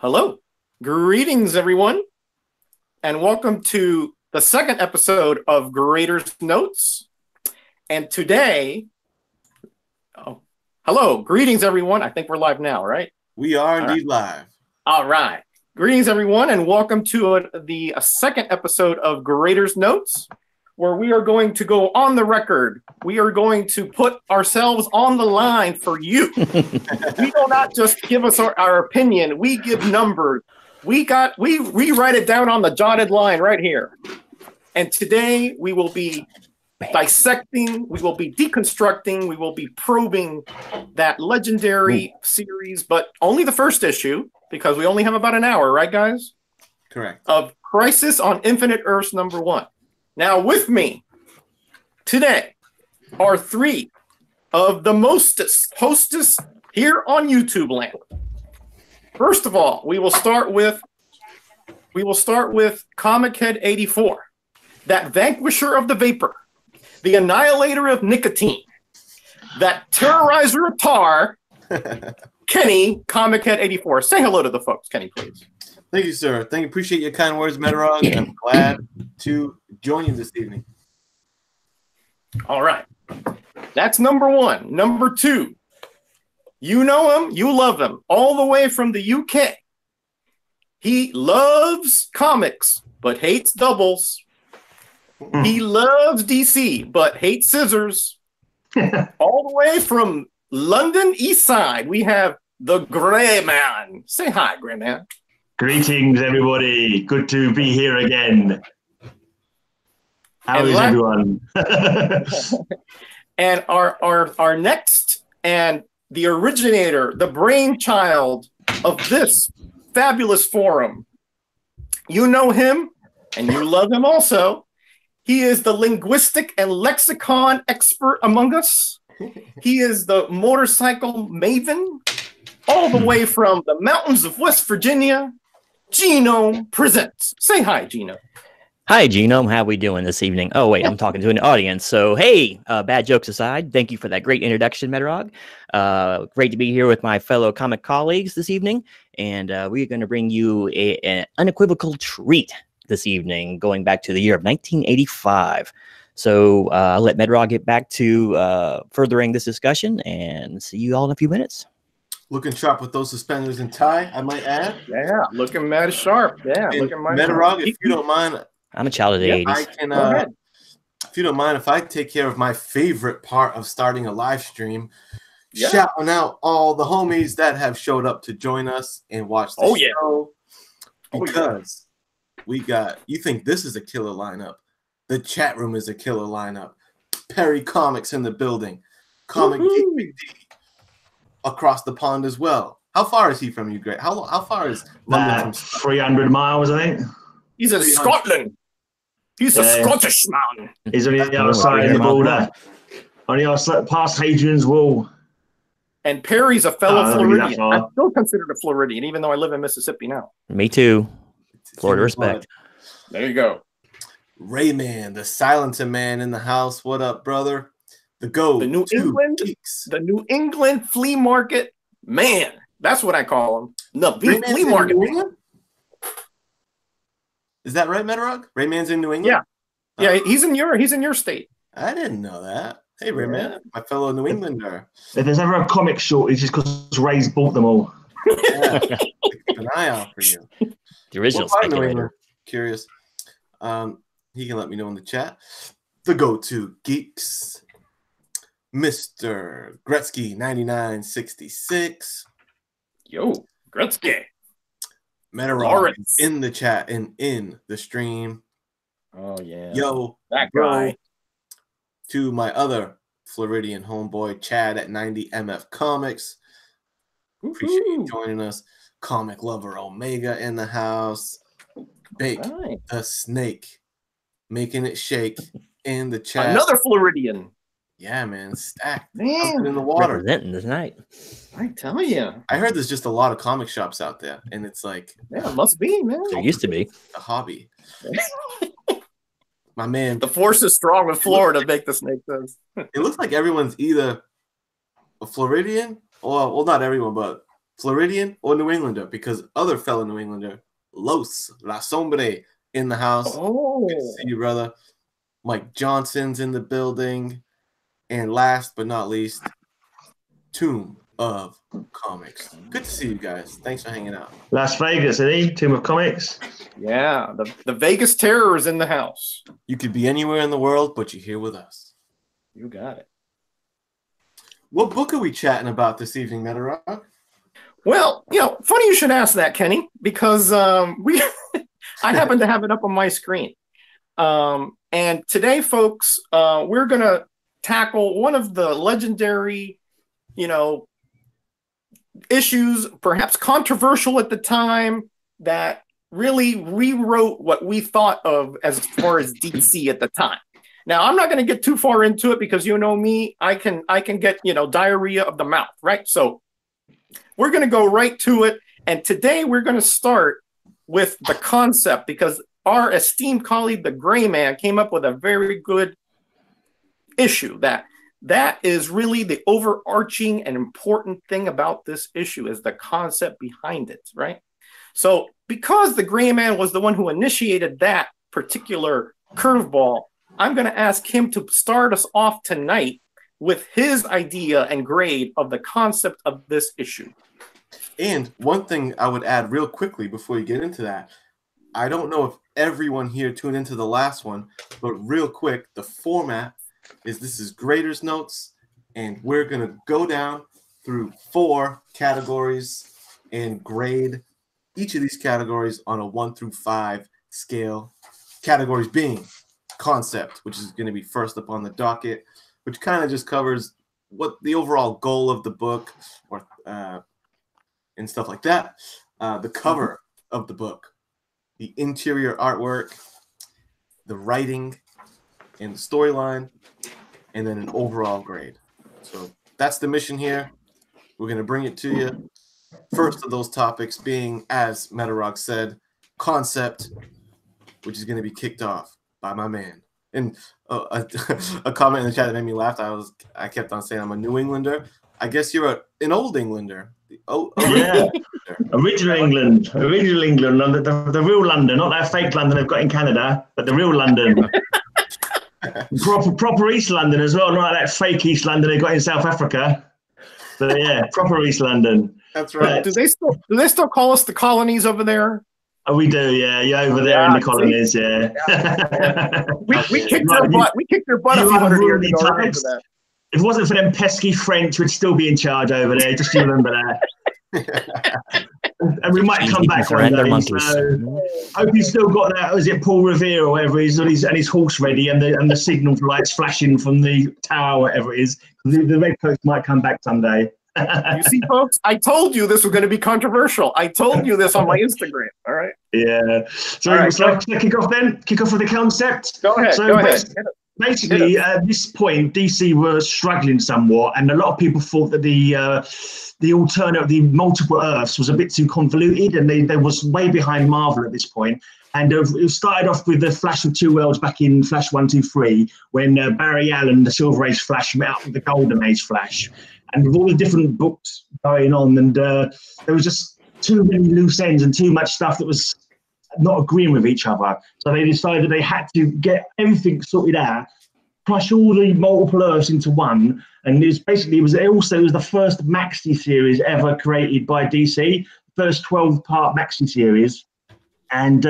Hello. Greetings, everyone, and welcome to the second episode of Graders Notes. And today, hello, greetings, everyone. I think we're live now, right? We are indeed live. All right. Greetings, everyone, and welcome to the second episode of Graders Notes, where we are going to go on the record. We are going to put ourselves on the line for you. We do not just give us our opinion. We give numbers. We write it down on the dotted line right here. And today we will be dissecting, we will be deconstructing, we will be probing that legendary series, but only the first issue, because we only have about an hour, right, guys? Correct. Of Crisis on Infinite Earths #1. Now, with me today are three of the hostess here on YouTube land. First of all, we will start with Comic Head 84, that vanquisher of the vapor, the annihilator of nicotine, that terrorizer of tar, Kenny, Comic Head 84. Say hello to the folks, Kenny, please. Thank you, sir. Appreciate your kind words, Metarog. I'm glad to join you this evening. All right. That's number one. Number two, you know him, you love him, all the way from the UK. He loves comics, but hates doubles. He loves DC, but hates scissors. All the way from London East Side, we have the Grey Man. Say hi, Grey Man. Greetings, everybody. Good to be here again. How is everyone? And our next, and the originator, the brainchild of this fabulous forum. You know him, and you love him also. He is the linguistic and lexicon expert among us. He is the motorcycle maven, all the way from the mountains of West Virginia. Gino presents. Say hi, Gino. Hi, Genome. How are we doing this evening? Oh, wait, I'm talking to an audience. So, hey, bad jokes aside, thank you for that great introduction, Metarog. Great to be here with my fellow comic colleagues this evening. And we're going to bring you an unequivocal treat this evening, going back to the year of 1985. So I'll let Metarog get back to furthering this discussion, and see you all in a few minutes. Looking sharp with those suspenders and tie, I might add. Yeah, looking mad sharp. Yeah, and looking mad Metarog, sharp. if you don't mind, I'm a child of the 80s. I can, if you don't mind, if I take care of my favorite part of starting a live stream, shouting out all the homies that have showed up to join us and watch the show. Because we got, you think this is a killer lineup. The chat room is a killer lineup. Perry Comics in the building. Comic Geek Big D across the pond as well. How far is he from you, Greg? How far is London from 300 miles, I think. He's in Scotland. He's a Scottish man. He's on the other side of the border. On the other side, past Hadrian's Wall. And Perry's a fellow Floridian. I'm still considered a Floridian, even though I live in Mississippi now. Me too. Florida respect. There you go. Rayman, the Silencer Man in the house. What up, brother? The New England flea market man. That's what I call him. No, flea market man. Is that right, Metarog? Rayman's in New England? Yeah. Yeah, he's in your state. I didn't know that. Hey, Rayman, my fellow New Englander. If there's ever a comic shortage, it's because Ray's bought them all. Yeah, keep an eye out for you. The original speculator. Curious. He can let me know in the chat. The go-to geeks, Mr. Gretzky 9966. Yo, Gretzky. Metarog in the chat and in the stream. Oh yeah. Yo, that guy. To my other Floridian homeboy, Chad at 90 MF Comics. Appreciate you joining us. Comic lover Omega in the house. Bake the snake, making it shake in the chat. Another Floridian. Yeah, man, stacked. Man, in the water. Representing this night. I tell you. I heard there's just a lot of comic shops out there, and it's like, yeah, it must be, man. There used to be a hobby. My man, the force is strong with Florida. Make this make sense. It looks like everyone's either a Floridian, or well, not everyone, but Floridian or New Englander, because other fellow New Englander, Los La Sombre in the house. Oh, good to see you, brother. Mike Johnson's in the building, and last but not least, Tomb of Comics. Good to see you guys. Thanks for hanging out. Las Vegas, Tomb of Comics. Yeah, the Vegas Terror is in the house. You could be anywhere in the world, but you're here with us. You got it. What book are we chatting about this evening, Metarock? Well, funny you should ask that, Kenny, because I happen to have it up on my screen. And today, folks, we're going to tackle one of the legendary, issues, perhaps controversial at the time, that really rewrote what we thought of as far as DC at the time. Now, I'm not going to get too far into it because me, I can get, diarrhea of the mouth, right? So we're going to go right to it. And today we're going to start with the concept, because our esteemed colleague, the Gray Man, came up with a very good issue that is really the overarching and important thing about this issue, is the concept behind it, right? So because the Gray Man was the one who initiated that particular curveball, I'm going to ask him to start us off tonight with his idea and grade of the concept of this issue. And one thing I would add real quickly before you get into that, I don't know if everyone here tuned into the last one, but real quick, the format is this is Graders Notes, and we're going to go down through 4 categories and grade each of these categories on a 1 through 5 scale. Categories being concept, which is going to be first up on the docket, which kind of just covers what the overall goal of the book or and stuff like that. The cover of the book, the interior artwork, the writing, and the storyline, and then an overall grade. So that's the mission here. We're going to bring it to you. First of those topics being, as Metarog said, concept, which is going to be kicked off by my man. And a comment in the chat that made me laugh. I kept on saying I'm a New Englander. I guess you're an old Englander. Yeah. Original England, the real London, not that fake London they've got in Canada, but the real London. proper East London as well, not like that fake East London they've got in South Africa. So yeah, proper East London. That's right. Do they still call us the colonies over there? Oh, we do, yeah. Over there in the colonies, yeah. We kicked their butt. We kicked their butt a few hundred years ago. I remember that. If it wasn't for them pesky French, we'd still be in charge over there. Just remember that. And we might come back one day. So, hope he's still got that. Is it Paul Revere or whatever? He's and his horse ready, and the signal lights flashing from the tower, whatever it is. The red coat might come back someday. You see, folks, I told you this was going to be controversial. I told you this on my Instagram. All right. Yeah. So, right, so kick off then. Kick off with the concept. Go ahead. Go ahead. Basically, at this point, DC were struggling somewhat, and a lot of people thought that the alternative, the multiple Earths, was a bit too convoluted, and they was way behind Marvel at this point. And it started off with the Flash of Two Worlds back in Flash 123, when Barry Allen, the Silver Age Flash, met up with the Golden Age Flash, and with all the different books going on, and there was just too many loose ends and too much stuff that was not agreeing with each other. So they decided they had to get everything sorted out, crush all the multiple Earths into one. And it was the first maxi series ever created by DC, first 12-part maxi series. And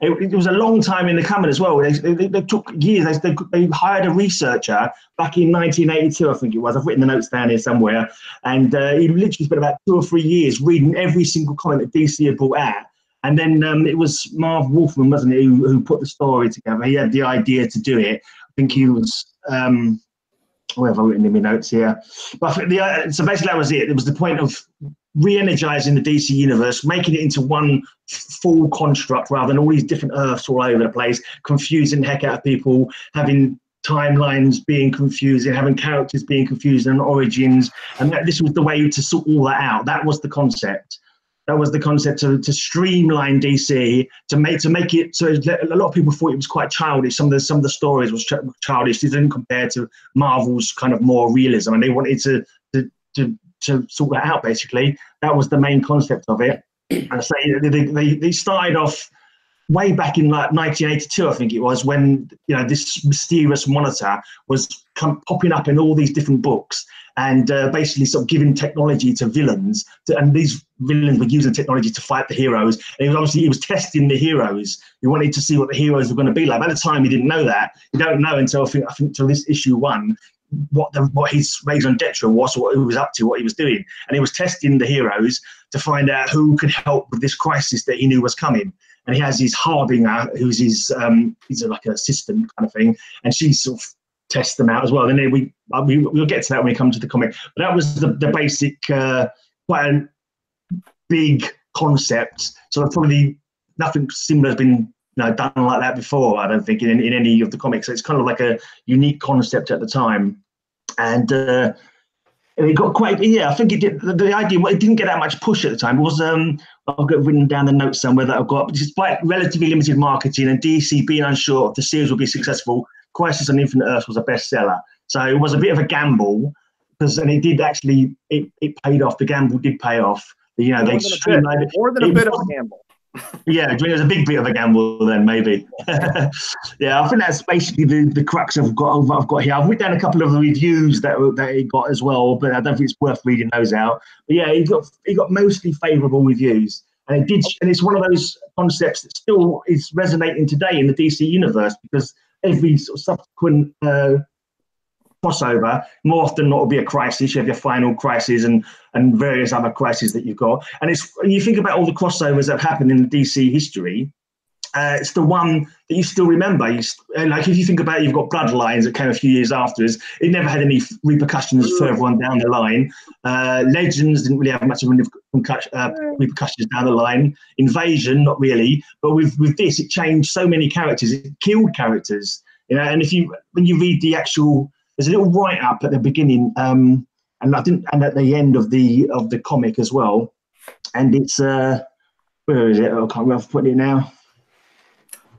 it was a long time in the coming as well. They took years. They hired a researcher back in 1982, I think it was. I've written the notes down here somewhere. And he literally spent about 2 or 3 years reading every single comic that DC had brought out. And then it was Marv Wolfman, wasn't it, who put the story together. He had the idea to do it. I think he was, where have I written in my notes here? But so basically that was it. It was the point of re-energizing the DC universe, making it into one full construct rather than all these different Earths all over the place, confusing the heck out of people, having timelines being confusing, having characters being confusing and origins. And this was the way to sort all that out. That was the concept. That was the concept to streamline DC, to make it so a lot of people thought it was quite childish. Some of the stories was childish. They didn't compare to Marvel's kind of more realism, and they wanted to to sort that out. Basically, that was the main concept of it. And I say they started off way back in like 1982, I think it was, when this mysterious monitor was popping up in all these different books, and basically sort of giving technology to villains, and these villains were using technology to fight the heroes. And he was testing the heroes. He wanted to see what the heroes were going to be like. By the time he didn't know that, you don't know until I think until this issue 1 what his raison d'etre was, what he was up to, what he was doing, and he was testing the heroes to find out who could help with this crisis that he knew was coming. And he has his Harbinger, who's his he's like an assistant kind of thing, and she sort of tests them out as well. And then we'll get to that when we come to the comic. But that was the basic, quite a big concept. So probably nothing similar has been done like that before, I don't think, in any of the comics. So it's kind of like a unique concept at the time. And it got quite, I think it did. The idea, it didn't get that much push at the time. It was, I've got written down the notes somewhere that I've got, despite relatively limited marketing and DC being unsure if the series would be successful, Crisis on Infinite Earths was a bestseller. So it was a bit of a gamble, and it did actually, it paid off. The gamble did pay off. They streamlined it. More than a bit of a gamble. Yeah, it was a big bit of a gamble then, maybe. Yeah, I think that's basically the crux I've got here. I've written down a couple of reviews that it got as well, but I don't think it's worth reading those out. But yeah, he got mostly favourable reviews, and it's one of those concepts that still is resonating today in the DC universe, because every sort of subsequent crossover, more often not will be a crisis. You have your final crisis and various other crises that you've got. And you think about all the crossovers that have happened in the DC history, it's the one that you still remember. Like if you think about it, you've got Bloodlines that came a few years after us. It never had any repercussions further on down the line. Legends didn't really have much of repercussions down the line. Invasion, not really. But with this, it changed so many characters. It killed characters. And when you read the actual, there's a little write-up at the beginning, and at the end of the comic as well. And it's where is it? I can't remember. I've put it now.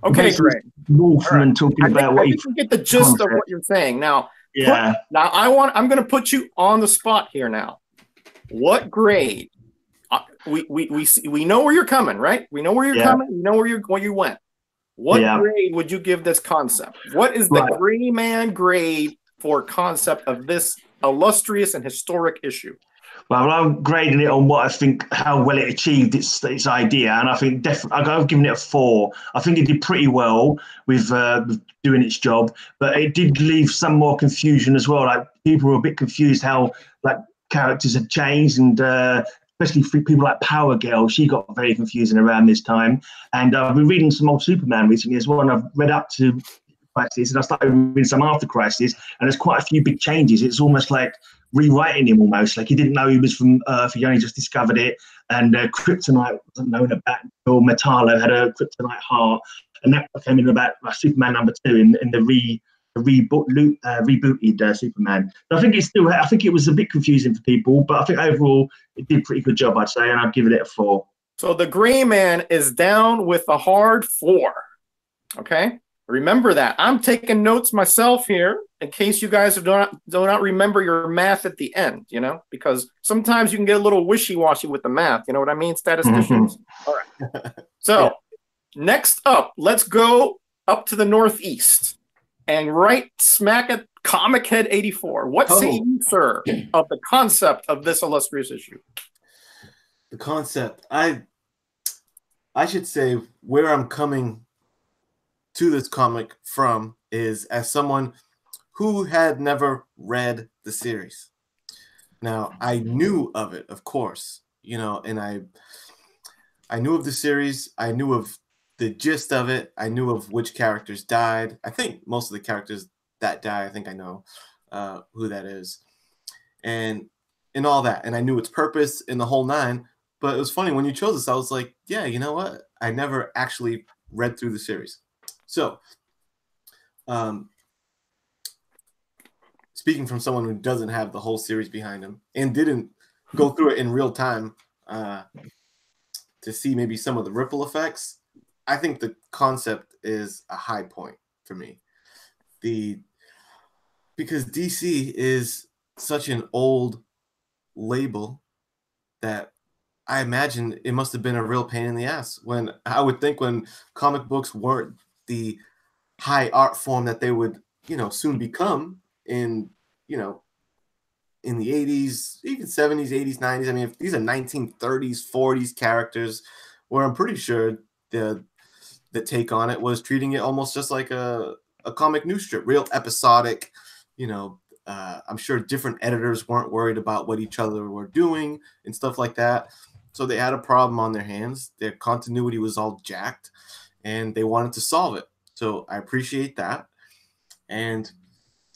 Okay, great. Wolfman talking about what you can get the gist of what you're saying now. Yeah. I'm going to put you on the spot here now. What grade? We know where you're coming, right? We know where you're coming. We know where you went. What grade would you give this concept? What is the Gray Man grade for concept of this illustrious and historic issue? Well, I'm grading it on what I think, how well it achieved its idea, and I think I've given it a 4. I think it did pretty well with doing its job, but it did leave some more confusion as well. Like people were a bit confused how characters had changed, and especially for people like Power Girl, she got very confusing around this time. And I've been reading some old Superman recently as well, and I've read up to Crisis, and I started reading some after Crisis, and there's quite a few big changes. It's almost like rewriting him almost, like he didn't know he was from Earth, he only just discovered it, and kryptonite wasn't known about until Metallo had a kryptonite heart, and that came in about Superman #2 in the rebooted Superman. So I think it was a bit confusing for people, but I think overall it did a pretty good job, I'd say, and I'd give it a 4. So the Gray Man is down with a hard 4. Okay, remember that. I'm taking notes myself here in case you guys do not remember your math at the end, because sometimes you can get a little wishy-washy with the math. You know what I mean, statisticians? All right. So next up, let's go up to the Northeast and right smack at Comic Head 84. What say you, sir, of the concept of this illustrious issue? The concept, I should say where I'm coming to this comic from is as someone who had never read the series. Now, I knew of it, of course, and I knew of the series. I knew of the gist of it. I knew of which characters died. I think most of the characters that die, I think I know who that is. And all that. And I knew its purpose in the whole 9. But it was funny, when you chose this, I was like, yeah, you know what? I never actually read through the series. So, speaking from someone who doesn't have the whole series behind him and didn't go through it in real time to see maybe some of the ripple effects, I think the concept is a high point for me. Because DC is such an old label that I imagine it must have been a real pain in the ass. When I would think when comic books weren't the high art form that they would, soon become in, in the 80s, even 70s, 80s, 90s. I mean, if these are 1930s, 40s characters, where I'm pretty sure the take on it was treating it almost just like a comic news strip, real episodic. I'm sure different editors weren't worried about what each other were doing and stuff like that. So they had a problem on their hands. Their continuity was all jacked, and they wanted to solve it. So I appreciate that. And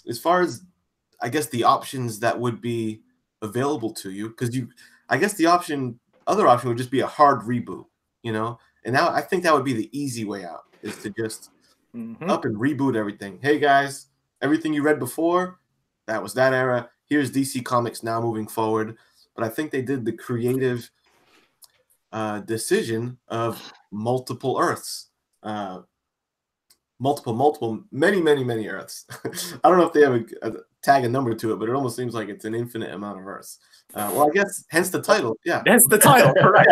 as far as, I guess, the options that would be available to you, because I guess the other option would just be a hard reboot, And now I think that would be the easy way out, is to just up and reboot everything. Hey guys, everything you read before, that was that era. Here's DC Comics now moving forward. But I think they did the creative decision of multiple Earths. Many Earths. I don't know if they have a tag a number to it, but it almost seems like it's an infinite amount of Earths. Well, I guess hence the title. Yeah, hence the title. Correct.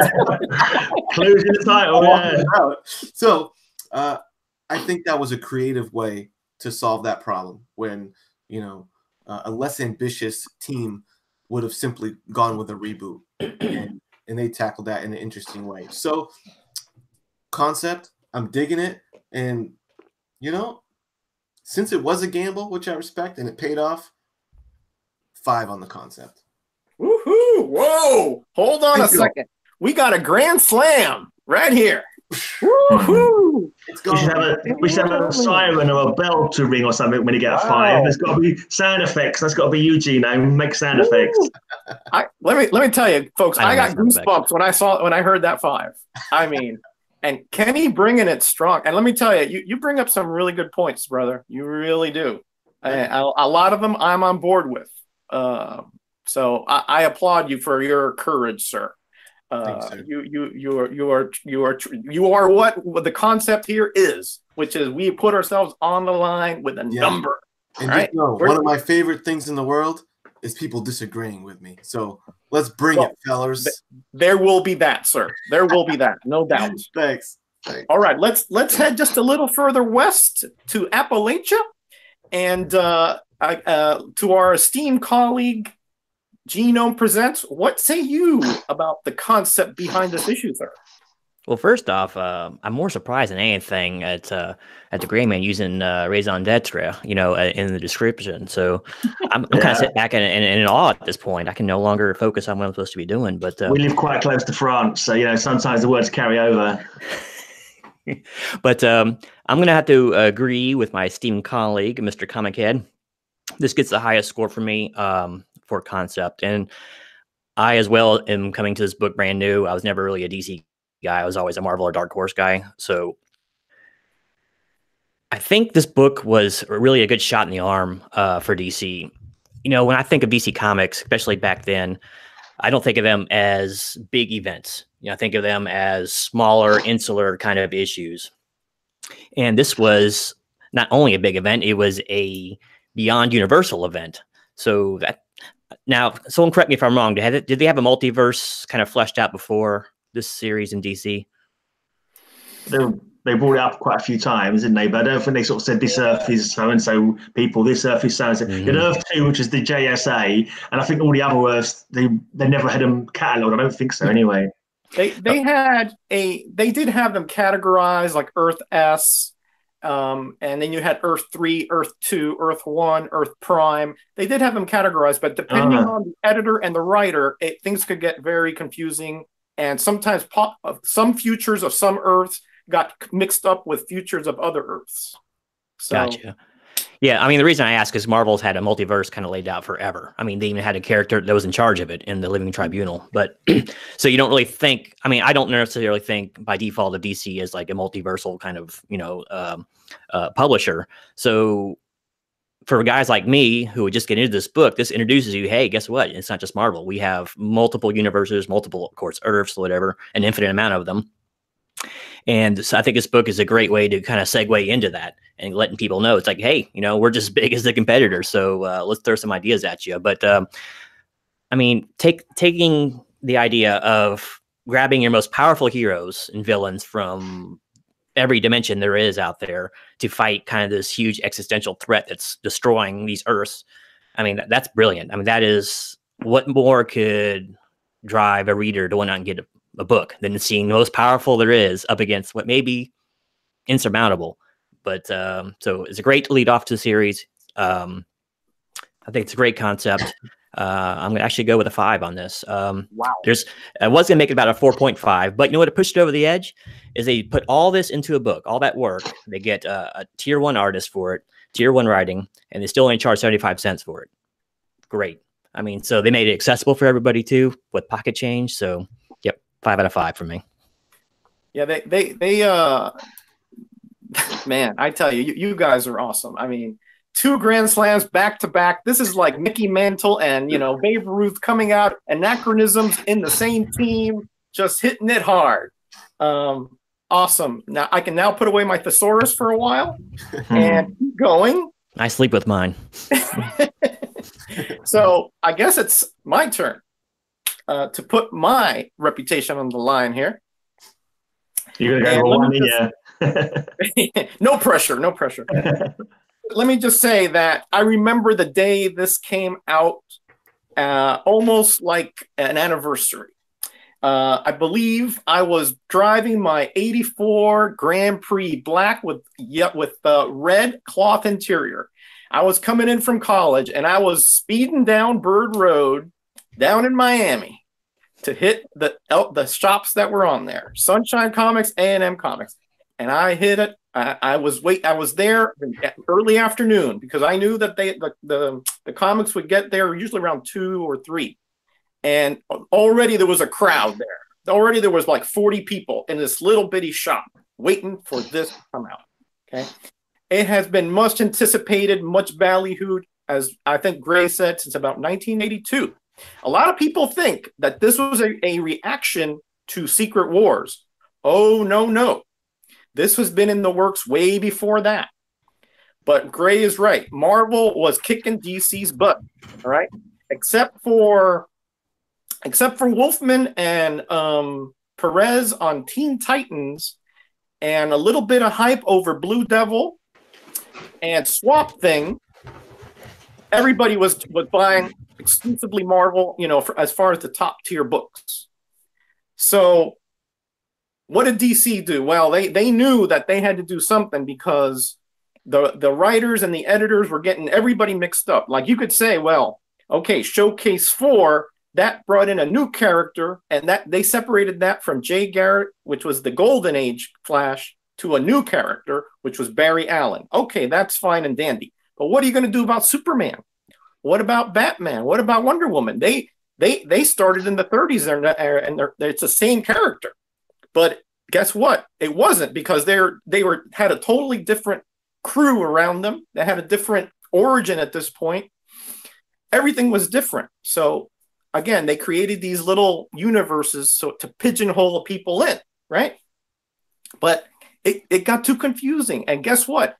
Clues in the title. Yeah. So I think that was a creative way to solve that problem. When a less ambitious team would have simply gone with a reboot, and they tackled that in an interesting way. So concept, I'm digging it, and since it was a gamble, which I respect, and it paid off, 5 on the concept. Woohoo! Whoa! Hold on a second. We got a grand slam right here. Woohoo! We should have a siren or a bell to ring or something when you get a 5. There's got to be sound effects. That's got to be Eugene. Make sound effects. Let me tell you, folks. I got goosebumps when I heard that 5. I mean. And Kenny bringing it strong. And let me tell you, you bring up some really good points, brother. You really do. A lot of them I'm on board with. So I applaud you for your courage, sir. Thanks, sir. You are what the concept here is, which is we put ourselves on the line with a number. And right? One of my favorite things in the world is people disagreeing with me. So let's bring it, fellas. There will be that, sir. There will be that, no doubt. Thanks. All right, let's head just a little further west to Appalachia, and to our esteemed colleague, Genome Presents. What say you about the concept behind this issue, sir? Well, first off, I'm more surprised than anything at the Gray Man using raison d'etre, in the description. So I'm kind of sitting back in awe at this point. I can no longer focus on what I'm supposed to be doing. But we live quite close to France, so sometimes the words carry over. But I'm going to have to agree with my esteemed colleague, Mr. Comic Head. This gets the highest score for me for concept, and I as well am coming to this book brand new. I was never really a DC guy. I was always a Marvel or Dark Horse guy. So I think this book was really a good shot in the arm for DC. When I think of DC Comics, especially back then, I don't think of them as big events. I think of them as smaller, insular kind of issues. And this was not only a big event, it was a beyond universal event. So that now, someone correct me if I'm wrong. Did they have a multiverse kind of fleshed out before this series in DC? They brought it up quite a few times, didn't they? But I don't think they sort of said this Earth is so and so people, this Earth is so and so. In Earth 2, which is the JSA, and I think all the other Earths, they never had them catalogued. I don't think so, anyway. They did have them categorized like Earth S, and then you had Earth 3, Earth 2, Earth 1, Earth Prime. They did have them categorized, but depending on the editor and the writer, things could get very confusing. And sometimes some futures of some Earths got mixed up with futures of other Earths. So, gotcha. Yeah, I mean, the reason I ask is Marvel's had a multiverse kind of laid out forever. I mean, they even had a character that was in charge of it in the Living Tribunal. But so you don't really think, I don't necessarily think by default of DC as like a multiversal kind of, publisher. So for guys like me who would just get into this book, this introduces you, hey, guess what? It's not just Marvel. We have multiple universes, multiple, of course, Earths, whatever, an infinite amount of them. And so I think this book is a great way to kind of segue into that and letting people know it's like, hey, we're just as big as the competitors. So let's throw some ideas at you. But I mean, taking the idea of grabbing your most powerful heroes and villains from every dimension there is out there to fight kind of this huge existential threat that's destroying these Earths. I mean, that's brilliant. I mean, that is what more could drive a reader to want to get a book than seeing the most powerful there is up against what may be insurmountable. But so it's a great lead off to the series. I think it's a great concept. I'm gonna actually go with a 5 on this. Wow. I was gonna make it about a 4.5, but you know what? It pushed it over the edge is they put all this into a book, all that work. They get a tier 1 artist for it, tier 1 writing, and they still only charge 75 cents for it. Great. I mean, so they made it accessible for everybody too with pocket change. So, yep, 5 out of 5 for me. Yeah, they man, I tell you, you guys are awesome. I mean, 2 Grand Slams back to back. This is like Mickey Mantle and Babe Ruth coming out, anachronisms in the same team, just hitting it hard. Awesome. Now I can put away my thesaurus for a while and keep going. I sleep with mine. So I guess it's my turn to put my reputation on the line here. You're gonna go one, yeah. No pressure. Let me just say that I remember the day this came out, almost like an anniversary. I believe I was driving my '84 Grand Prix black with red cloth interior. I was coming in from college and I was speeding down Bird Road down in Miami to hit the shops that were on there: Sunshine Comics, A&M Comics, and I hit it. I was there early afternoon because I knew that the comics would get there usually around 2 or 3, and already there was a crowd there. Already there was like 40 people in this little bitty shop waiting for this to come out. Okay, it has been much anticipated, much ballyhooed, as I think Gray said, since about 1982. A lot of people think that this was a reaction to Secret Wars. Oh, no. This has been in the works way before that. But Gray is right. Marvel was kicking DC's butt, all right? Except for Wolfman and Perez on Teen Titans and a little bit of hype over Blue Devil and Swamp Thing. Everybody was buying exclusively Marvel, as far as the top tier books. So what did DC do? Well, they knew that they had to do something because the writers and the editors were getting everybody mixed up. Like you could say, well, okay, Showcase 4, that brought in a new character, and that they separated that from Jay Garrett, which was the Golden Age Flash, to a new character, which was Barry Allen. Okay, that's fine and dandy. But what are you going to do about Superman? What about Batman? What about Wonder Woman? They started in the 30s and it's the same character. But guess what? It wasn't, because they had a totally different crew around them. They had a different origin at this point. Everything was different. So again, they created these little universes to pigeonhole people in, right? But it got too confusing. And guess what?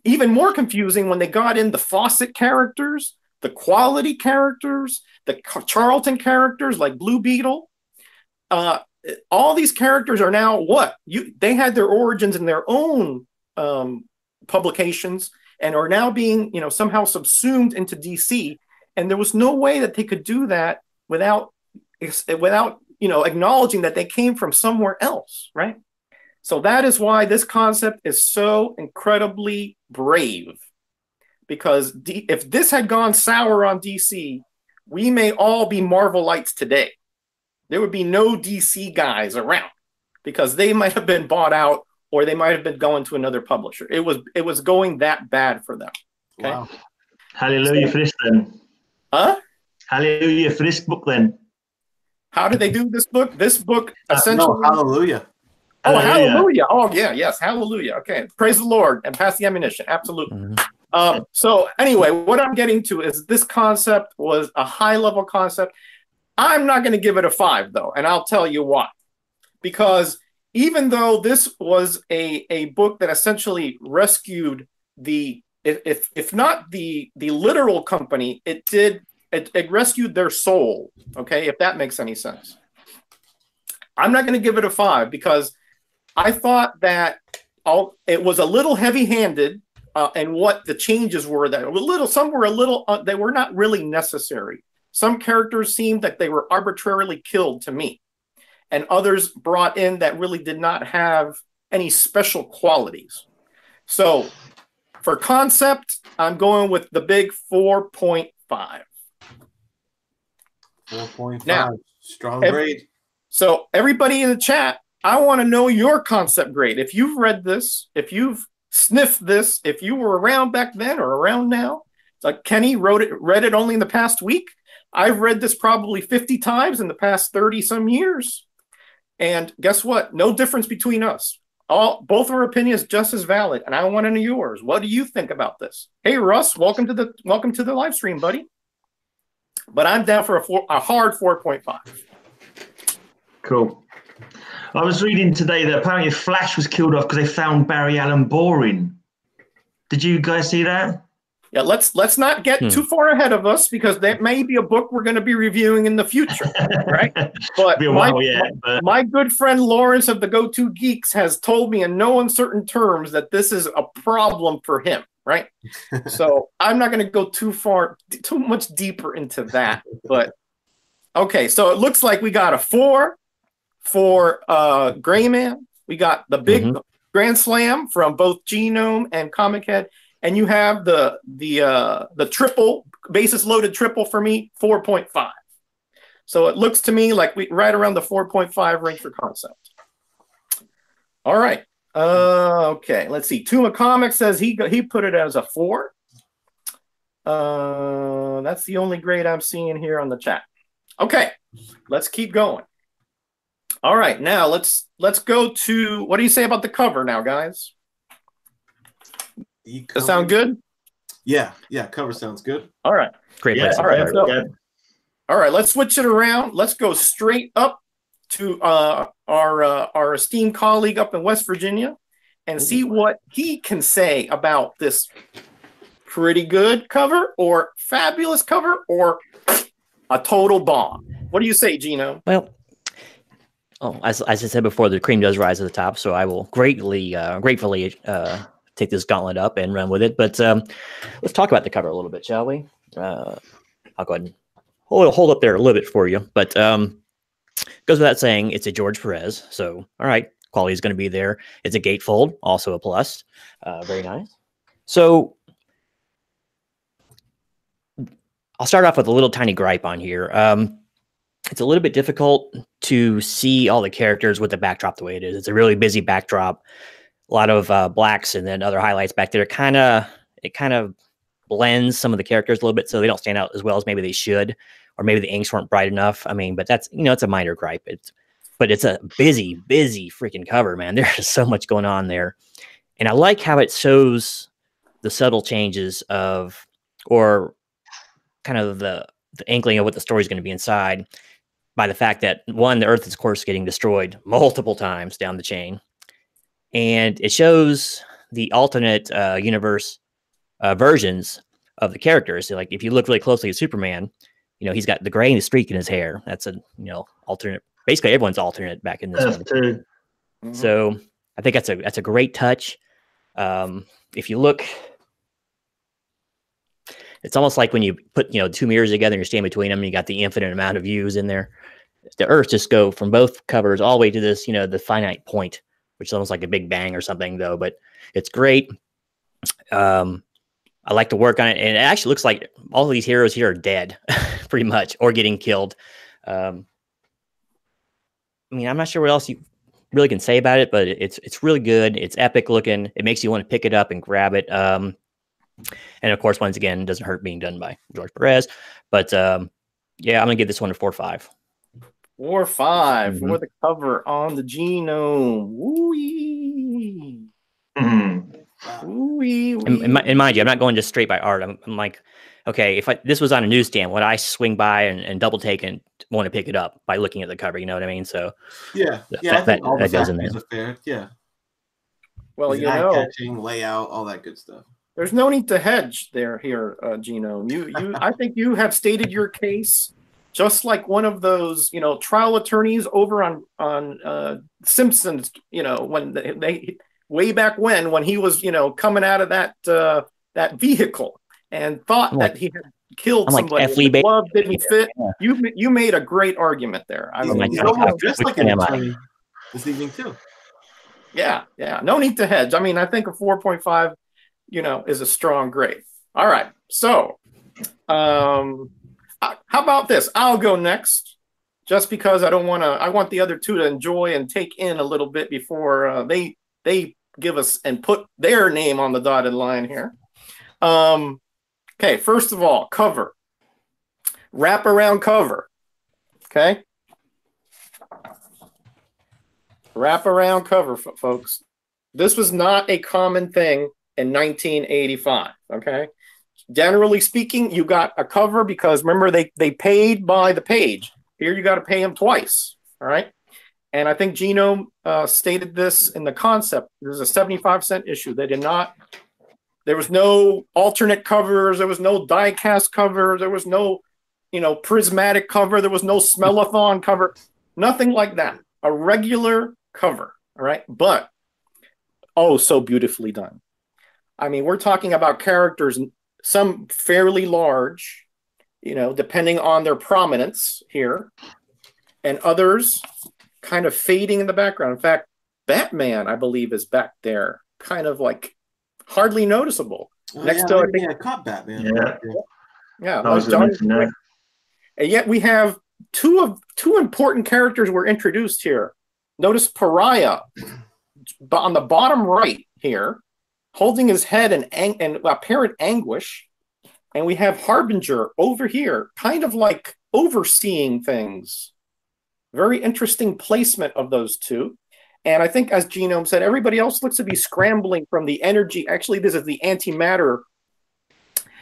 Even more confusing when they got in the Fawcett characters, the Quality characters, the Charlton characters like Blue Beetle. All these characters are now they had their origins in their own publications and are now being somehow subsumed into DC. And there was no way that they could do that without acknowledging that they came from somewhere else, right? So that is why this concept is so incredibly brave. Because if this had gone sour on DC, we may all be Marvelites today. There would be no DC guys around because they might have been bought out or they might have been going to another publisher. It was going that bad for them. Okay. Wow. Hallelujah for this then. Huh? Hallelujah for this book then. How did they do this book? This book essentially. No, hallelujah. Oh, hallelujah. Oh, yeah, yes, hallelujah. Okay, praise the Lord and pass the ammunition. Absolutely. Mm-hmm. So anyway, what I'm getting to is this concept was a high-level concept. I'm not going to give it a 5, though, and I'll tell you why. Because even though this was a book that essentially rescued if not the literal company, it did it rescued their soul. Okay, if that makes any sense. I'm not going to give it a 5 because I thought that it was a little heavy-handed, and what the changes were that some were a little they were not really necessary. Some characters seemed that they were arbitrarily killed to me, and others brought in that really did not have any special qualities. So for concept, I'm going with the big 4.5. 4.5. Now, strong grade. So everybody in the chat, I want to know your concept grade. If you've read this, if you've sniffed this, if you were around back then or around now. It's like Kenny read it only in the past week. I've read this probably 50 times in the past 30 some years. And guess what? No difference between us. Both our opinions just as valid, and I want to know yours. What do you think about this? Hey Russ, welcome to the live stream, buddy. But I'm down for a hard 4.5. Cool. I was reading today that apparently Flash was killed off because they found Barry Allen boring. Did you guys see that? Yeah, let's not get too far ahead of us because that may be a book we're going to be reviewing in the future, right? But my good friend Lawrence of the Go-To Geeks has told me in no uncertain terms that this is a problem for him, right? So I'm not going to go too much deeper into that. But okay, so it looks like we got a 4 for Gray Man. We got the big Grand Slam from both Genome and Comic Head. And you have the triple, basis loaded triple for me, 4.5. So it looks to me like we right around the 4.5 range for concept. All right. Okay. Let's see. Tuma Comics says he put it as a 4. That's the only grade I'm seeing here on the chat. Okay. Let's keep going. All right. Now let's go to, what do you say about the cover now, guys? Does that sound good? Yeah, cover sounds good. All right. Great. Yeah, all right, let's switch it around. Let's go straight up to our esteemed colleague up in West Virginia and see what he can say about this pretty good cover or fabulous cover or a total bomb. What do you say, Gino? Well, as I said before, the cream does rise to the top, so I will gratefully take this gauntlet up and run with it. But let's talk about the cover a little bit, shall we? I'll go ahead and hold up there a little bit for you. But goes without saying, it's a George Perez. So, all right, quality is going to be there. It's a gatefold, also a plus. Very nice. So I'll start off with a little tiny gripe on here. It's a little bit difficult to see all the characters with the backdrop the way it is. It's a really busy backdrop. A lot of blacks and then other highlights back there. It kind of blends some of the characters a little bit so they don't stand out as well as maybe they should, or maybe the inks weren't bright enough. I mean, but that's, it's a minor gripe. But it's a busy freaking cover, man. There's so much going on there. And I like how it shows the subtle changes of, or kind of the inkling of what the story is going to be inside by the fact that, one, the Earth is, of course, getting destroyed multiple times down the chain. And it shows the alternate universe versions of the characters. So, like, if you look really closely at Superman, he's got the gray and the streak in his hair. That's a alternate. Basically, everyone's alternate back in this one. Mm-hmm. So I think that's a great touch. If you look, it's almost like when you put two mirrors together and you stand between them, and you got the infinite amount of views in there. The Earth just go from both covers all the way to this, the finite point, which is almost like a big bang or something, though. But it's great. I like to work on it, and it actually looks like all of these heroes here are dead, pretty much, or getting killed. I mean, I'm not sure what else you really can say about it, but it's really good. It's epic looking. It makes you want to pick it up and grab it. And of course, once again, it doesn't hurt being done by George Perez. But yeah, I'm gonna give this one a 4.5. 4.5 for the cover on the Genome. Woo-wee. Woo-wee. And mind you, I'm not going just straight by art. I'm like, okay, if this was on a newsstand, would I swing by and double take and want to pick it up by looking at the cover? You know what I mean? So yeah, I think all the goes in there. Fair. Yeah. Well, catching, layout, all that good stuff. There's no need to hedge here, Gino. I think you have stated your case just like one of those, trial attorneys over on Simpsons, when they way back when he was, coming out of that vehicle and thought that he had killed somebody. Like the glove didn't fit. Yeah. You made a great argument there. I mean, he's almost dressed like an attorney this evening too. Yeah. No need to hedge. I mean, I think a 4.5, is a strong grade. All right. So, how about this? I'll go next, just because I want the other two to enjoy and take in a little bit before they give us and put their name on the dotted line here. Okay. First of all, cover. Wraparound cover. Okay. Wraparound cover, folks. This was not a common thing in 1985. Okay. Generally speaking, you got a cover because remember they paid by the page. Here you got to pay them twice. All right. And I think Gino stated this in the concept. There's a 75-cent issue. There was no alternate covers. There was no die cast cover. There was no, prismatic cover. There was no smellathon cover. Nothing like that. A regular cover. All right. But, so beautifully done. I mean, we're talking about characters, some fairly large, depending on their prominence here, and others kind of fading in the background. In fact, Batman, I believe, is back there, kind of like hardly noticeable. Next to, I think, I caught Batman. Yeah. And yet we have two important characters were introduced here. Notice Pariah on the bottom right here, holding his head in apparent anguish. And we have Harbinger over here, kind of like overseeing things. Very interesting placement of those two. And I think, as Genome said, everybody else looks to be scrambling from the energy. Actually, this is the antimatter.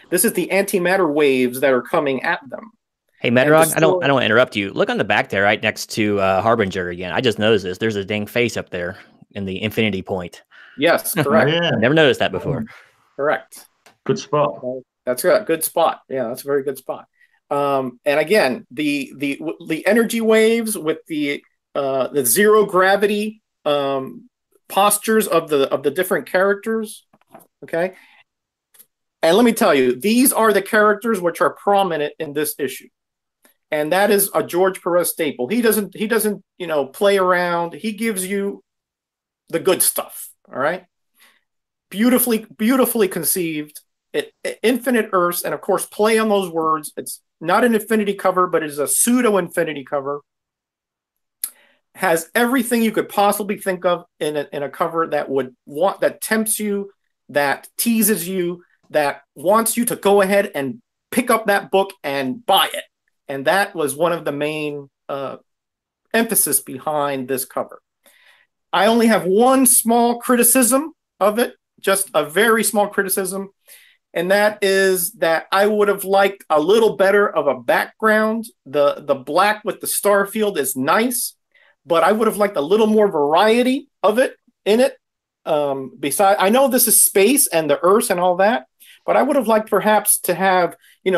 This is the antimatter waves that are coming at them. Hey, Medrog, I don't want to interrupt you. Look on the back there, right next to Harbinger again. I just noticed this. There's a dang face up there in the infinity point. Yes, correct. Yeah. Never noticed that before. Correct. Good spot. That's good. Good spot. Yeah, that's a very good spot. And again, the energy waves with the zero gravity postures of the different characters. Okay. And let me tell you, these are the characters which are prominent in this issue. And that is a George Perez staple. He doesn't, play around. He gives you the good stuff. All right. Beautifully conceived. Infinite Earths, and of course, play on those words. It's not an infinity cover, but it is a pseudo infinity cover. Has everything you could possibly think of in a cover that tempts you, that teases you, that wants you to go ahead and pick up that book and buy it. And that was one of the main emphasis behind this cover. I only have one small criticism of it, just a very small criticism. And that is that I would have liked a little better of a background. The black with the star field is nice, but I would have liked a little more variety of it in it. Besides, I know this is space and the Earth and all that, but I would have liked perhaps to have,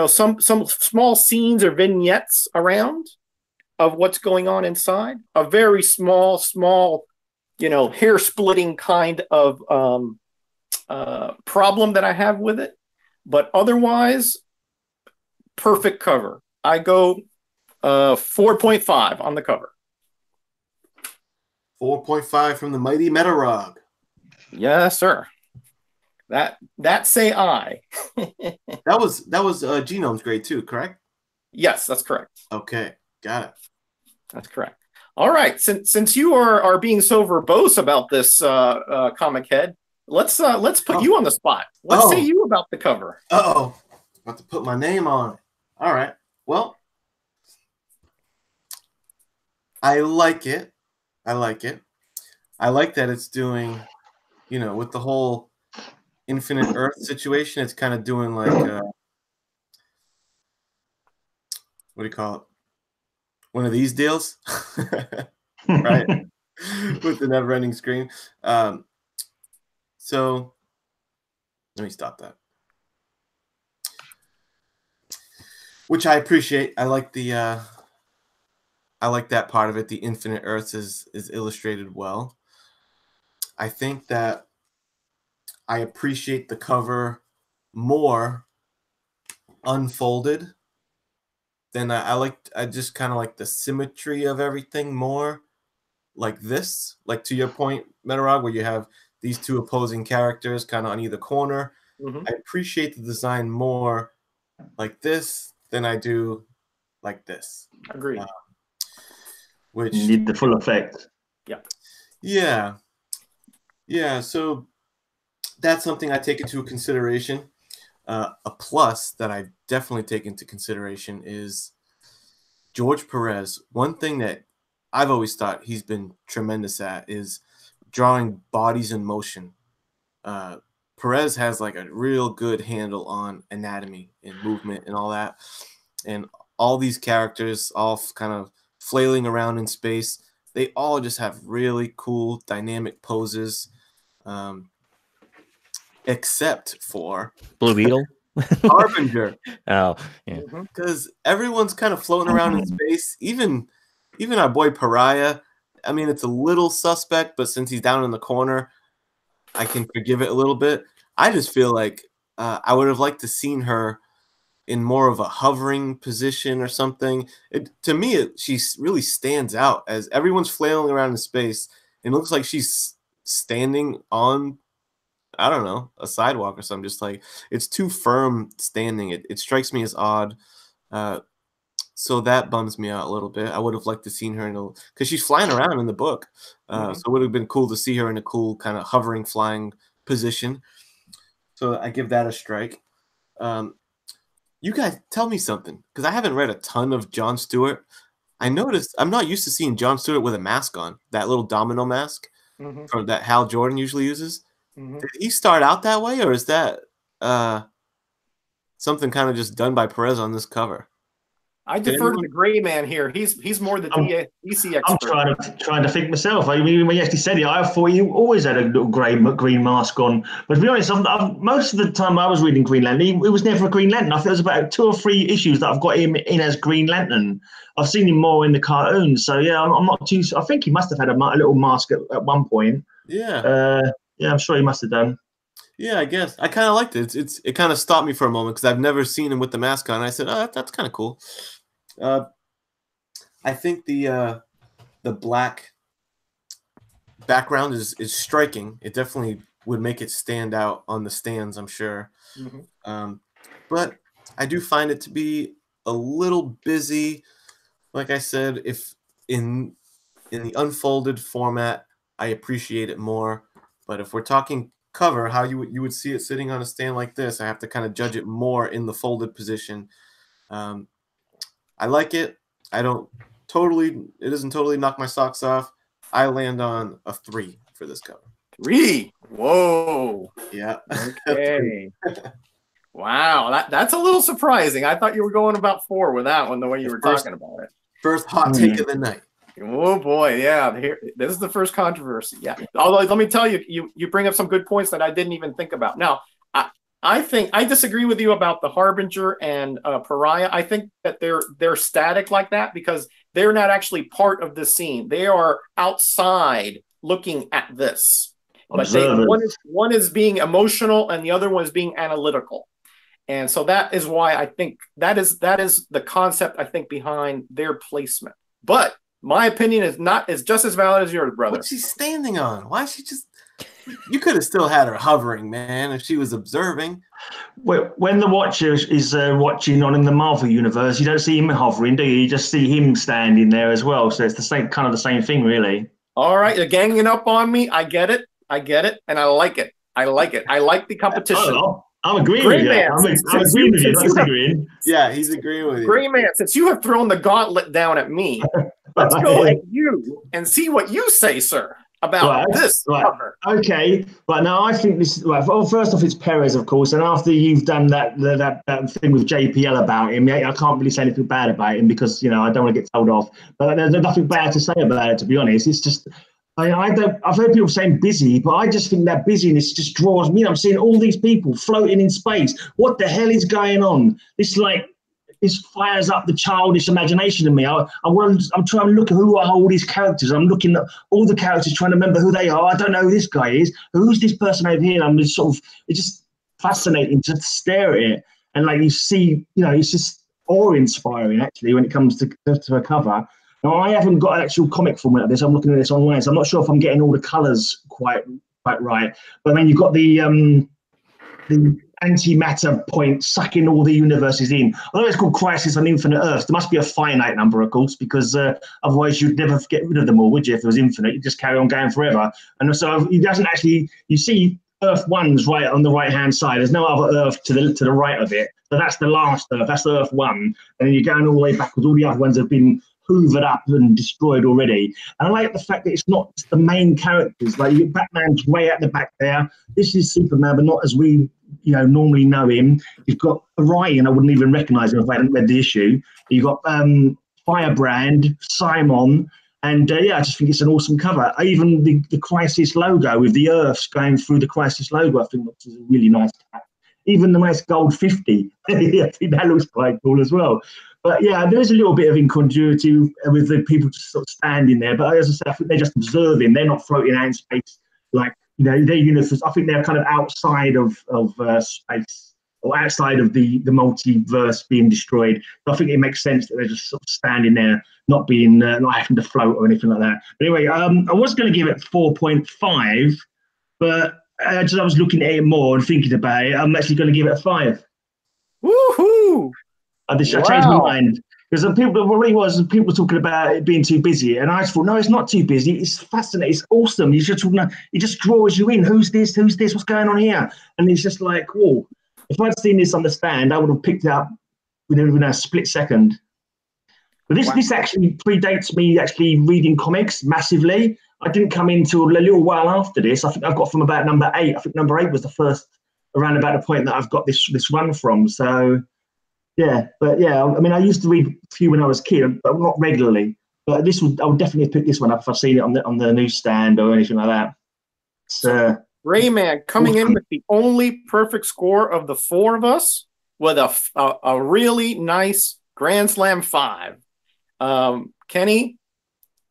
some small scenes or vignettes around of what's going on inside. A very small, hair splitting kind of problem that I have with it. But otherwise, perfect cover. I go 4.5 on the cover. 4.5 from the mighty Metarog. Yes, sir. That say I. that was Genome's grade too, correct? Yes, that's correct. Okay, got it. That's correct. All right, since you are being so verbose about this comic head, let's put you on the spot. Let's say you about the cover. About to put my name on it. All right. Well, I like it. I like that it's doing, with the whole Infinite Earth situation, it's kind of doing like what do you call it? One of these deals, right? With the never-ending screen. So Let me stop that. Which I appreciate. I like the I like that part of it. The Infinite Earths is illustrated well. I think that I appreciate the cover more unfolded than I just kind of like the symmetry of everything more like this. Like to your point, Metarog, where you have these two opposing characters kind of on either corner. I appreciate the design more like this than I do like this. Agreed. Which you need the full effect. Yeah. So that's something I take into consideration. A plus that I definitely take into consideration is George Perez. One thing that I've always thought he's been tremendous at is drawing bodies in motion. Perez has like a real good handle on anatomy and movement and all that. And all these characters all kind of flailing around in space, they all just have really cool dynamic poses. Except for Blue Beetle. Harbinger. Oh, yeah. Because everyone's kind of floating around in space. Even our boy Pariah. I mean, it's a little suspect, but since he's down in the corner, I can forgive it a little bit. I just feel like I would have liked to seen her in more of a hovering position or something. To me, she really stands out as everyone's flailing around in space. And it looks like she's standing on, I don't know, a sidewalk or something. Just like it's too firm standing. It strikes me as odd. So that bums me out a little bit. I would have liked to seen her because she's flying around in the book. So it would have been cool to see her in a cool kind of hovering, flying position. So I give that a strike. You guys tell me something, because I haven't read a ton of Jon Stewart. I noticed I'm not used to seeing Jon Stewart with a mask on, that little domino mask from that Hal Jordan usually uses. Did he start out that way, or is that something kind of just done by Perez on this cover? I defer to the gray man here. He's more the DC expert. I'm trying to think myself. I mean, when you actually said it, I thought you always had a little green mask on. But to be honest, most of the time I was reading Green Lantern, it was never a Green Lantern. I think there was about 2 or 3 issues that I've got him in as Green Lantern. I've seen him more in the cartoons. So yeah, I'm not too. I think he must have had a little mask at one point. Yeah. Yeah, I'm sure he must have done. Yeah, I guess I kind of liked it. It kind of stopped me for a moment because I've never seen him with the mask on. I said, "Oh, that's kind of cool." I think the black background is striking. It definitely would make it stand out on the stands, I'm sure. But I do find it to be a little busy. Like I said, if in the unfolded format, I appreciate it more. But if we're talking cover, how you would see it sitting on a stand like this, I have to kind of judge it more in the folded position. I like it. It doesn't totally knock my socks off. I land on a 3 for this cover. 3? Whoa. Yeah. Okay. Wow, that's a little surprising. I thought you were going about 4 with that one, the way you were talking about it. First hot take of the night. Oh boy, yeah. This is the first controversy. Yeah. Although let me tell you, you bring up some good points that I didn't even think about. Now, I think I disagree with you about the Harbinger and Pariah. I think that they're static like that because they're not actually part of the scene. They are outside looking at this. But one is being emotional and the other one is being analytical. And so that is why I think that is the concept I think behind their placement. But my opinion is just as valid as yours, brother. What's she standing on? Why is she just? You could have still had her hovering, man, if she was observing. When the Watcher is watching on in the Marvel universe, you don't see him hovering, do you? You just see him standing there as well. So it's the same thing, really. All right, you're ganging up on me. I get it, and I like it. I like the competition. I'm agreeing with you. I'm agreeing with you. Not disagreeing. Yeah, he's agreeing with you. Gray man, since you have thrown the gauntlet down at me, let's go at you and see what you say, sir, about this cover. Okay, but now I think this. Well, first off, it's Perez, of course, and after you've done that thing with JPL about him, I can't really say anything bad about him because I don't want to get told off. But there's nothing bad to say about it, to be honest. It's just I don't. I've heard people saying busy, but I just think that busyness just draws me. I'm seeing all these people floating in space. What the hell is going on? This fires up the childish imagination in me. I'm trying to look at who are all these characters. I'm looking at all the characters, trying to remember who they are. I don't know who this guy is. Who's this person over here? And I'm just it's just fascinating to stare at it. And like you see, it's just awe-inspiring actually when it comes to a cover. Now, I haven't got an actual comic format of this. I'm looking at this online, so I'm not sure if I'm getting all the colours quite right. But then you've got the antimatter point sucking all the universes in. Although it's called Crisis on Infinite Earths, there must be a finite number, of course, because otherwise you'd never get rid of them all, would you? If it was infinite, you'd just carry on going forever. And so it doesn't actually. You see Earth 1's right on the right-hand side. There's no other Earth to the right of it. So that's the last Earth. That's Earth 1. And then you're going all the way backwards. All the other ones have been hoovered up and destroyed already. And I like the fact that it's not just the main characters. Like Batman's way at the back there. This is Superman, but not as we normally know him. You've got Orion. I wouldn't even recognise him if I hadn't read the issue. You've got Firebrand, Simon, and I just think it's an awesome cover. Even the Crisis logo with the Earths going through the Crisis logo, I think looks a really nice touch. Even the nice gold 50, I think that looks quite cool as well. But yeah, there is a little bit of incongruity with the people just sort of standing there. But as I said, I think they're just observing. They're not floating out in space like, their universe. I think they're kind of outside of space or outside of the multiverse being destroyed. So I think it makes sense that they're just sort of standing there, not having to float or anything like that. But anyway, I was going to give it 4.5, but I was looking at it more and thinking about it. I'm actually going to give it a 5. Woohoo! I changed my mind because people were talking about it being too busy, and I just thought, no, it's not too busy. It's fascinating. It's awesome. It just draws you in. Who's this? Who's this? What's going on here? And it's just like, whoa. If I'd seen this on the stand, I would have picked it up within a split second. But this actually predates me actually reading comics massively. I didn't come into a little while after this. I think I've got from about number 8. I think number 8 was the first around about the point that I've got this run from. So. Yeah, but yeah, I mean, I used to read a few when I was a kid, but not regularly. But I would definitely pick this one up if I've seen it on the newsstand or anything like that. So Rayman coming in with the only perfect score of the 4 of us with a really nice Grand Slam 5. Kenny,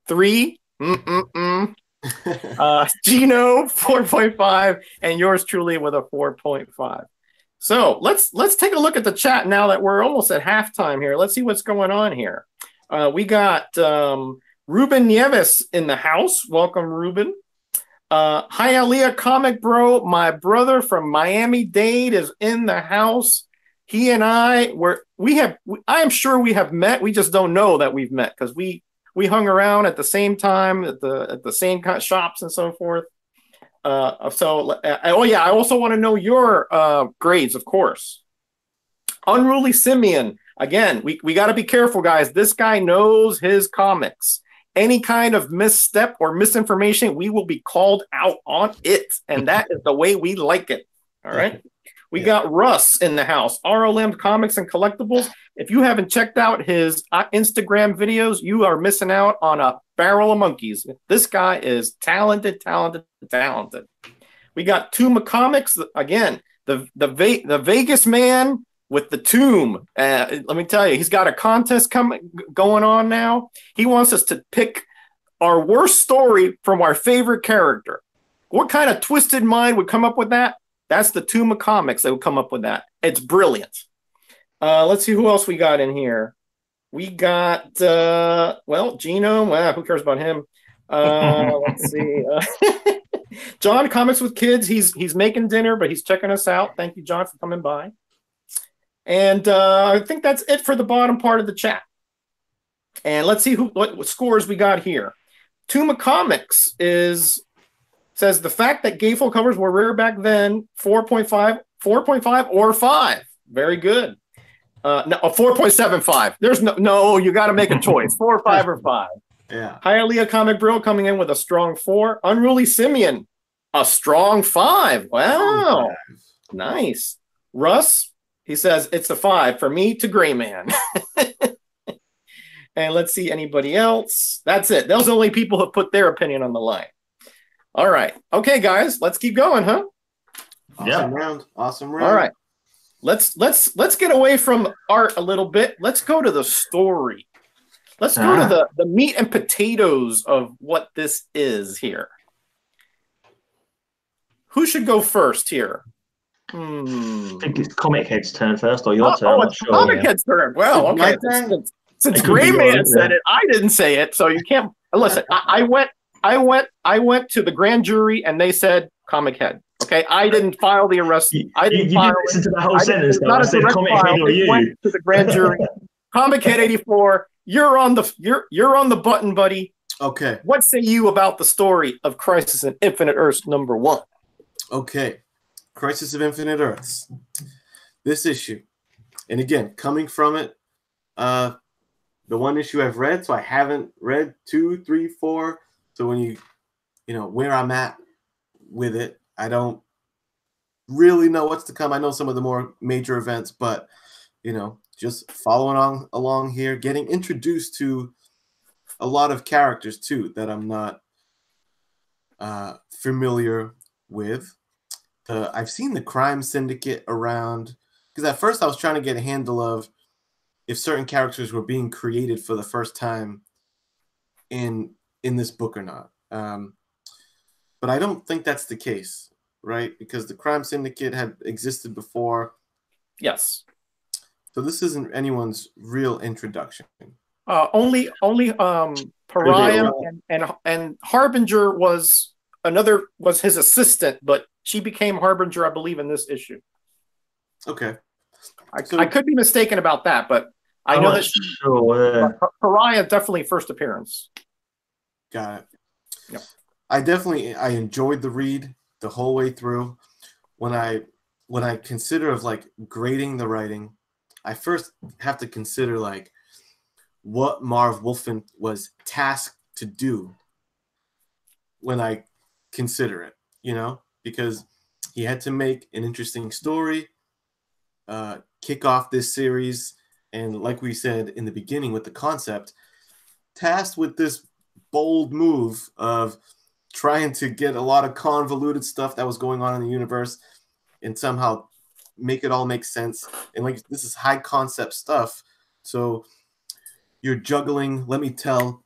3. Gino, 4.5, and yours truly with a 4.5. So let's take a look at the chat now that we're almost at halftime here. Let's see what's going on here. We got Ruben Nieves in the house. Welcome, Ruben. Hi, Aliyah Comic Bro. My brother from Miami-Dade is in the house. He and I I am sure we have met. We just don't know that we've met because we hung around at the same time at the same kind of shops and so forth. I also want to know your grades, of course. Unruly Simeon. Again, we got to be careful, guys. This guy knows his comics. Any kind of misstep or misinformation, we will be called out on it. And that is the way we like it. All right. We got Russ in the house. RLM Comics and Collectibles. If you haven't checked out his Instagram videos, you are missing out on a barrel of monkeys. This guy is talented. We got Tomb Comics. Again, the Vegas man with the tomb. Let me tell you, he's got a contest going on now. He wants us to pick our worst story from our favorite character. What kind of twisted mind would come up with that? That's the Tomb of Comics that would come up with that. It's brilliant. Let's see who else we got in here. We got, Gino. Who cares about him? Let's see. John, Comics with Kids. He's making dinner, but he's checking us out. Thank you, John, for coming by. And I think that's it for the bottom part of the chat. And let's see what scores we got here. Tomb of Comics says the fact that gatefold covers were rare back then, 4.5 or 5. Very good. No, 4.75. There's no, you got to make a choice. 4, 5, or 5. Yeah. Hialeah Comic Bro coming in with a strong 4. Unruly Simeon, a strong 5. Wow. Nice. Russ, he says it's a 5 for me to Gray Man. And let's see anybody else. That's it. Those are the only people who put their opinion on the line. All right. Okay, guys, let's keep going, huh? Awesome round. Awesome round. All right. Let's get away from art a little bit. Let's go to the story. Let's go to the meat and potatoes of what this is here. Who should go first here? I think it's Comic Head's turn first, or your turn. Oh, it's Comic Head's turn. Well, okay. Since Gray Man said it, I didn't say it, so you can't listen. I went to the grand jury, and they said Comic Head. Okay, I didn't file the arrest. I didn't file didn't listen to the whole sentence. Though. I said Comic Head or you. Went to the grand jury. Comic Head 84. You're on the button, buddy. Okay. What say you about the story of Crisis on Infinite Earths #1? Okay. Crisis of Infinite Earths. This issue. And again, coming from it, the one issue I've read, so I haven't read 2, 3, 4. So when you know, where I'm at with it, I don't really know what's to come. I know some of the more major events, but, you know, just following along here, getting introduced to a lot of characters, too, that I'm not familiar with. I've seen the Crime Syndicate around, because at first I was trying to get a handle of if certain characters were being created for the first time in this book or not. But I don't think that's the case, right? Because the Crime Syndicate had existed before. Yes. So this isn't anyone's real introduction. Only Pariah and Harbinger was his assistant, but she became Harbinger, I believe, in this issue. Okay. I could be mistaken about that, but I know that Pariah definitely first appearance. Got it. Yep. I enjoyed the read the whole way through. When I consider of like grading the writing, I first have to consider like what Marv Wolfman was tasked to do when I consider it, you know, because he had to make an interesting story, kick off this series, and like we said in the beginning with the concept, tasked with this bold move of trying to get a lot of convoluted stuff that was going on in the universe and somehow make it all make sense. And like, this is high concept stuff. So you're juggling, let me tell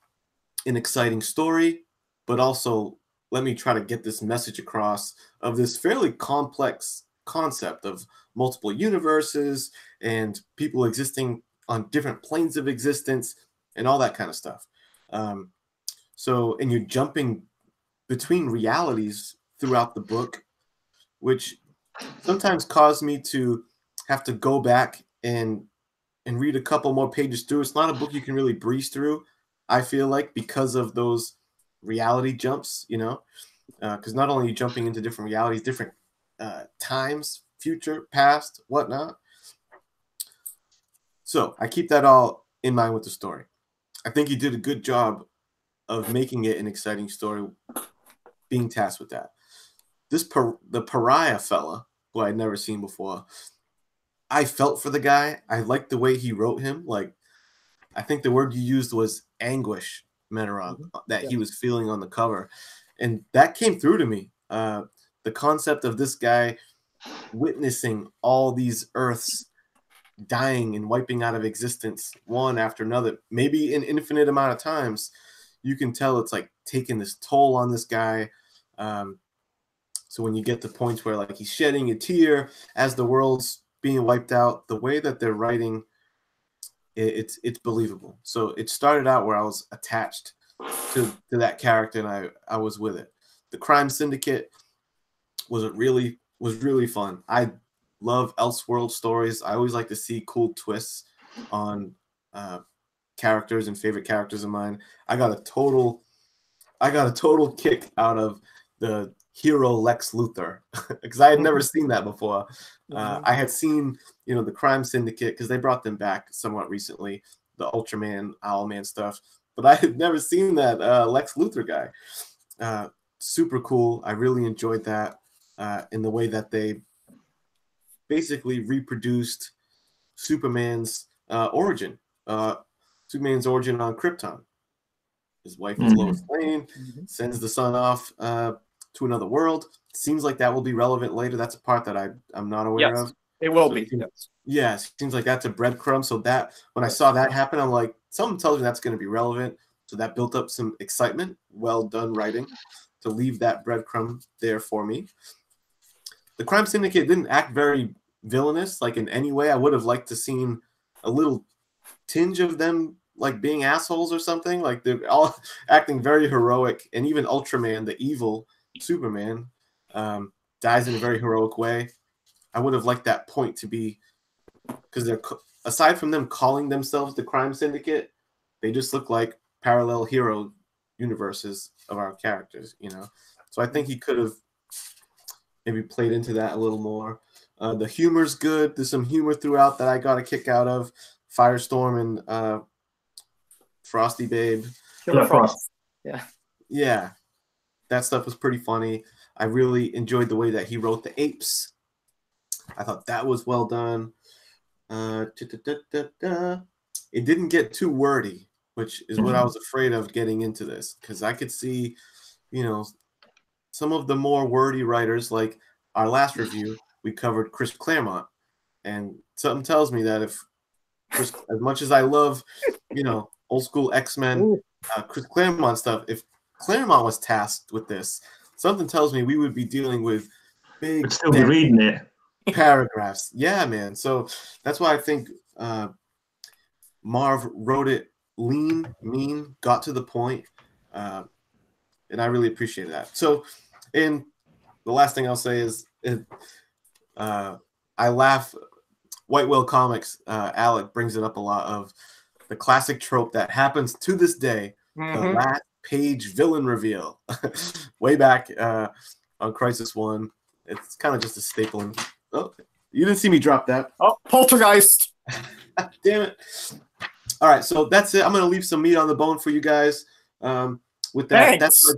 an exciting story, but also let me try to get this message across of this fairly complex concept of multiple universes and people existing on different planes of existence and all that kind of stuff. And you're jumping between realities throughout the book, which sometimes caused me to have to go back and read a couple more pages through. It's not a book you can really breeze through, I feel like, because of those reality jumps, you know, because not only are you jumping into different realities, different times, future, past, whatnot. So I keep that all in mind with the story. I think you did a good job of making it an exciting story, being tasked with that. The Pariah fella, who I'd never seen before, I felt for the guy. I liked the way he wrote him. Like, I think the word you used was anguish, Metarog, that he was feeling on the cover. And that came through to me. The concept of this guy witnessing all these Earths dying and wiping out of existence one after another, maybe an infinite amount of times. You can tell it's like taking this toll on this guy. So when you get to points where like he's shedding a tear as the world's being wiped out, the way that they're writing, it's believable. So it started out where I was attached to that character and I was with it. The Crime Syndicate was really fun. I love Elseworld stories. I always like to see cool twists on characters and favorite characters of mine. I got a total kick out of the hero Lex Luthor because I had never seen that before. I had seen, you know, the Crime Syndicate because they brought them back somewhat recently, the Ultraman, Owlman stuff, but I had never seen that Lex Luthor guy. Super cool. I really enjoyed that in the way that they basically reproduced Superman's origin. Superman's origin on Krypton. His wife is Lois Lane, sends the son off to another world. Seems like that will be relevant later. That's a part that I'm not aware of. It will So be. Yeah, it seems like that's a breadcrumb. So that when I saw that happen, I'm like, something tells me that's going to be relevant. So that built up some excitement. Well done writing to leave that breadcrumb there for me. The crime syndicate didn't act very villainous, like in any way. I would have liked to seen a little tinge of them like being assholes or something. Like they're all acting very heroic, and even Ultraman, the evil Superman, dies in a very heroic way. I would have liked that point to be, because they're, aside from them calling themselves the crime syndicate, they just look like parallel hero universes of our characters, you know. So I think he could have maybe played into that a little more. The humor's good. There's some humor throughout that I got a kick out of. Firestorm and Frosty Babe. Killer Frost. Yeah. That stuff was pretty funny. I really enjoyed the way that he wrote the apes. I thought that was well done. It didn't get too wordy, which is what I was afraid of getting into this, because I could see, you know, some of the more wordy writers, like our last review, we covered Chris Claremont, and something tells me that if Chris, as much as I love, you know, old school X-Men, Chris Claremont stuff, if Claremont was tasked with this, something tells me we would be dealing with big, I'd still be reading it. Paragraphs. Yeah, man. So that's why I think Marv wrote it lean, mean, got to the point, and I really appreciated that. So, and the last thing I'll say is, I laugh. White Whale Comics, Alec brings it up a lot, of the classic trope that happens to this day, the last page villain reveal. Way back on Crisis 1, it's kind of just a staple. Oh, you didn't see me drop that. Oh, Poltergeist. Damn it. All right, so that's it. I'm going to leave some meat on the bone for you guys. With that, that's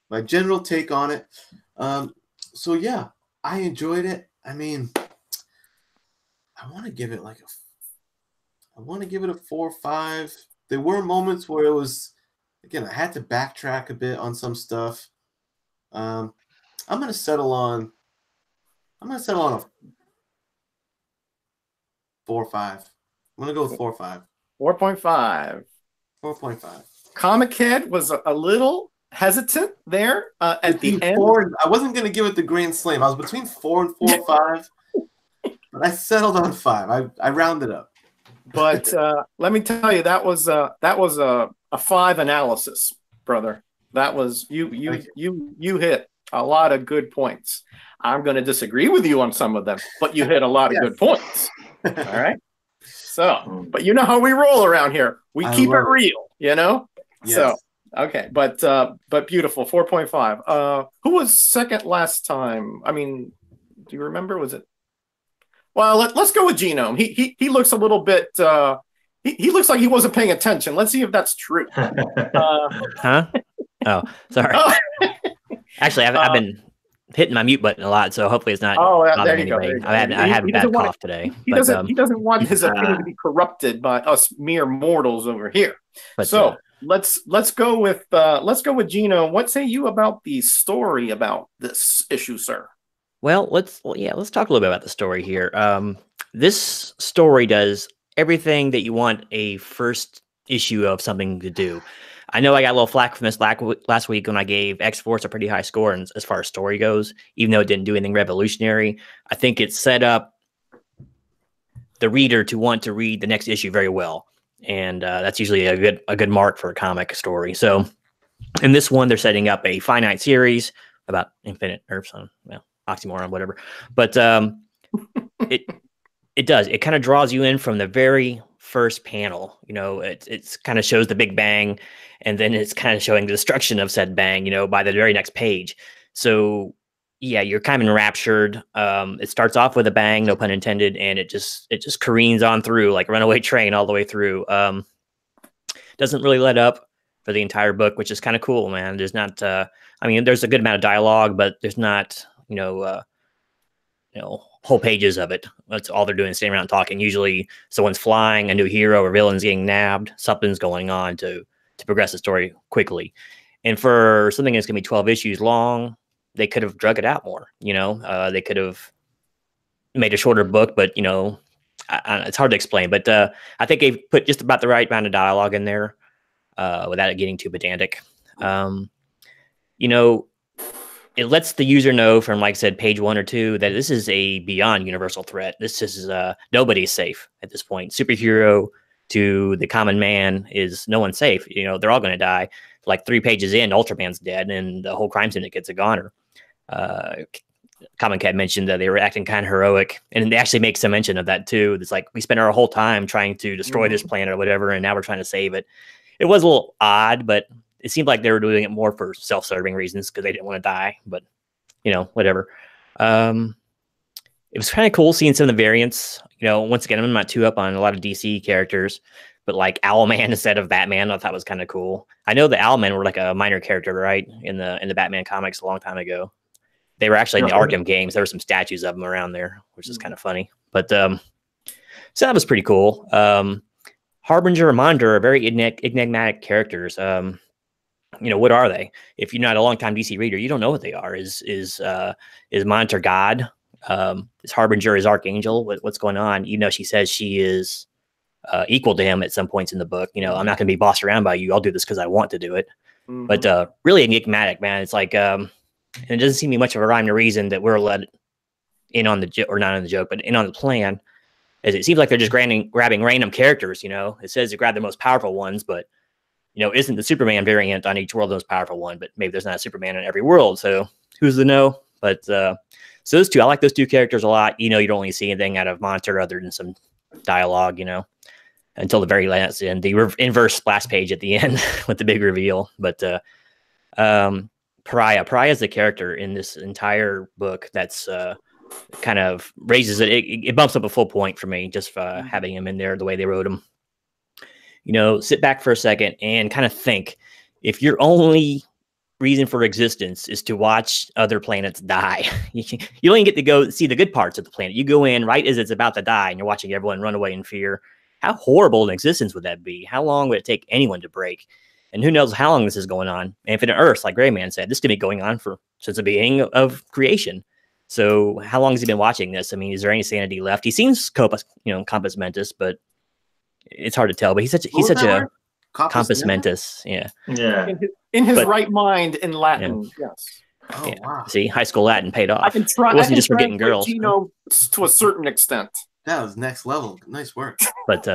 my general take on it. So, yeah, I enjoyed it. I mean, I want to give it like a 4 or 5. There were moments where it was, again, I had to backtrack a bit on some stuff. I'm going to settle on a 4 or 5. I'm going to go with 4 or 5. 4.5. 4.5. Comic Head was a little hesitant there at the end. I wasn't going to give it the grand slam. I was between 4 and 4 or 5, but I settled on 5. I rounded up. But let me tell you, that was a 5 analysis, brother. That was you hit a lot of good points. I'm going to disagree with you on some of them, but you hit a lot of good points. All right. So, but you know how we roll around here. We keep it real, you know? Yes. So, okay. But beautiful. 4.5. Who was second last time? I mean, do you remember? Was it? Well, let's go with Genome. He looks a little bit, he looks like he wasn't paying attention. Let's see if that's true. Huh? Oh, sorry. Actually, I've been hitting my mute button a lot, so hopefully it's not. There you go. I had a bad cough today. He doesn't want his opinion to be corrupted by us mere mortals over here. But, so let's go with Gino. What say you about the story about this issue, sir? Well, let's talk a little bit about the story here. This story does everything that you want a first issue of something to do. I know I got a little flack from this last week when I gave X-Force a pretty high score as far as story goes, even though it didn't do anything revolutionary. I think it set up the reader to want to read the next issue very well, and that's usually a good mark for a comic story. So, in this one, they're setting up a finite series about infinite Earths, oxymoron, whatever. But it does. It kind of draws you in from the very first panel. You know, it's kind of shows the Big Bang, and then it's kind of showing the destruction of said bang, you know, by the very next page. So yeah, you're kind of enraptured. It starts off with a bang, no pun intended, and it just careens on through like a runaway train all the way through. Doesn't really let up for the entire book, which is kind of cool, man. There's not there's a good amount of dialogue, but there's not, whole pages of it. That's all they're doing, is standing around talking. Usually someone's flying, a new hero or villain's getting nabbed, something's going on to progress the story quickly. And for something that's going to be 12 issues long, they could have drug it out more. They could have made a shorter book, but it's hard to explain. But I think they've put just about the right amount of dialogue in there without it getting too pedantic. It lets the user know from, like I said, page 1 or 2 that this is a beyond universal threat. This is nobody's safe at this point. Superhero to the common man is no one's safe. They're all going to die. Like 3 pages in, Ultraman's dead, and the whole crime syndicate's a goner. Common Cat mentioned that they were acting kind of heroic, and they actually make some mention of that too. It's like we spent our whole time trying to destroy this planet or whatever, and now we're trying to save it. It was a little odd, but it seemed like they were doing it more for self-serving reasons because they didn't want to die. But whatever. It was kind of cool seeing some of the variants. Once again, I'm not too up on a lot of DC characters, but like Owlman instead of Batman, I thought was kind of cool. I know the Owlmen were like a minor character, right, in the Batman comics a long time ago. They were actually in the Arkham games. There were some statues of them around there, which is kind of funny. But so that was pretty cool. Harbinger and Monitor are very enigmatic characters. What are they? If you're not a longtime DC reader, you don't know what they are. Is Monitor God? Is Harbinger his archangel? What's going on? Even though she says she is equal to him at some points in the book. I'm not going to be bossed around by you. I'll do this because I want to do it. Mm-hmm. But really enigmatic, man. It's like and it doesn't seem to be much of a rhyme or reason that we're let in on the or not on the joke, but in on the plan. As it seems like they're just grabbing random characters. It says to grab the most powerful ones, but isn't the Superman variant on each world the most powerful one? But maybe there's not a Superman in every world, so who's to know? But so those two, I like those 2 characters a lot. You don't really see anything out of Monitor other than some dialogue, until the very last end, the inverse splash page at the end with the big reveal. But Pariah is the character in this entire book that's kind of raises it bumps up a full point for me, just having him in there the way they wrote him. Sit back for a second and kind of think, if your only reason for existence is to watch other planets die, you don't even get to go see the good parts of the planet. You go in right as it's about to die and you're watching everyone run away in fear. How horrible an existence would that be? How long would it take anyone to break? And who knows how long this is going on? Infinite Earths, like Greyman said, this could be going on since the beginning of creation. So how long has he been watching this? I mean, is there any sanity left? He seems compos mentis, but it's hard to tell. But he's such a compos mentis. Yeah. In his right mind in Latin. Yeah. Yes. Oh, yeah. Wow. See, high school Latin paid off. I can try. It wasn't just for getting girls. To a certain extent. That was next level. Nice work. But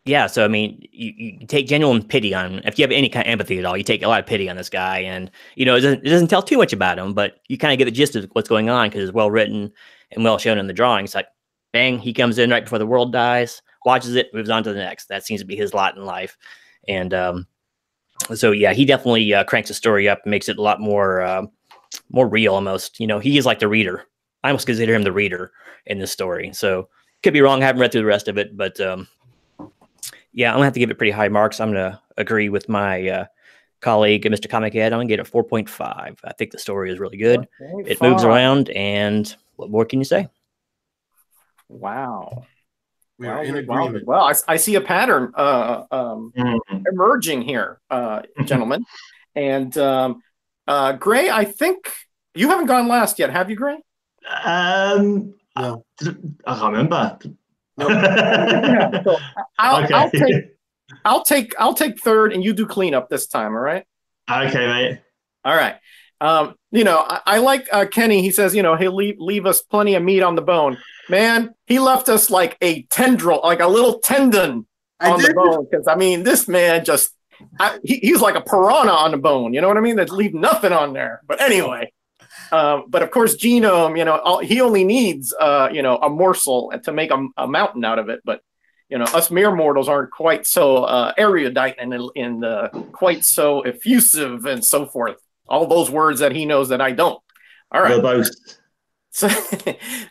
yeah, so I mean, you take genuine pity on, if you have any kind of empathy at all, you take a lot of pity on this guy, and it doesn't tell too much about him, but you kind of get the gist of what's going on because it's well written and well shown in the drawings. Like, bang, he comes in right before the world dies, watches it, moves on to the next. That seems to be his lot in life, and so yeah, he definitely cranks the story up, and makes it a lot more real almost. He is like the reader. I almost consider him the reader in this story. So could be wrong. I haven't read through the rest of it, but yeah, I'm gonna have to give it pretty high marks. I'm gonna agree with my colleague, Mr. Comic Head. I'm gonna get a 4.5. I think the story is really good. It moves around, and what more can you say? Wow. We are in agreement. Well, I see a pattern emerging here, gentlemen. And Gray, I think you haven't gone last yet, have you, Gray? No. I can't remember. No. Yeah, so I'll take third, and you do cleanup this time. All right. Okay, mate. All right. I like Kenny. He says, he'll leave us plenty of meat on the bone. Man, he left us like a tendril, like a little tendon on the bone. Because I mean, this man he's like a piranha on the bone. You know what I mean? That leave nothing on there. But anyway. But of course, Genome, he only needs, a morsel to make a mountain out of it. But, us mere mortals aren't quite so erudite and quite so effusive and so forth. All those words that he knows that I don't. All right. So,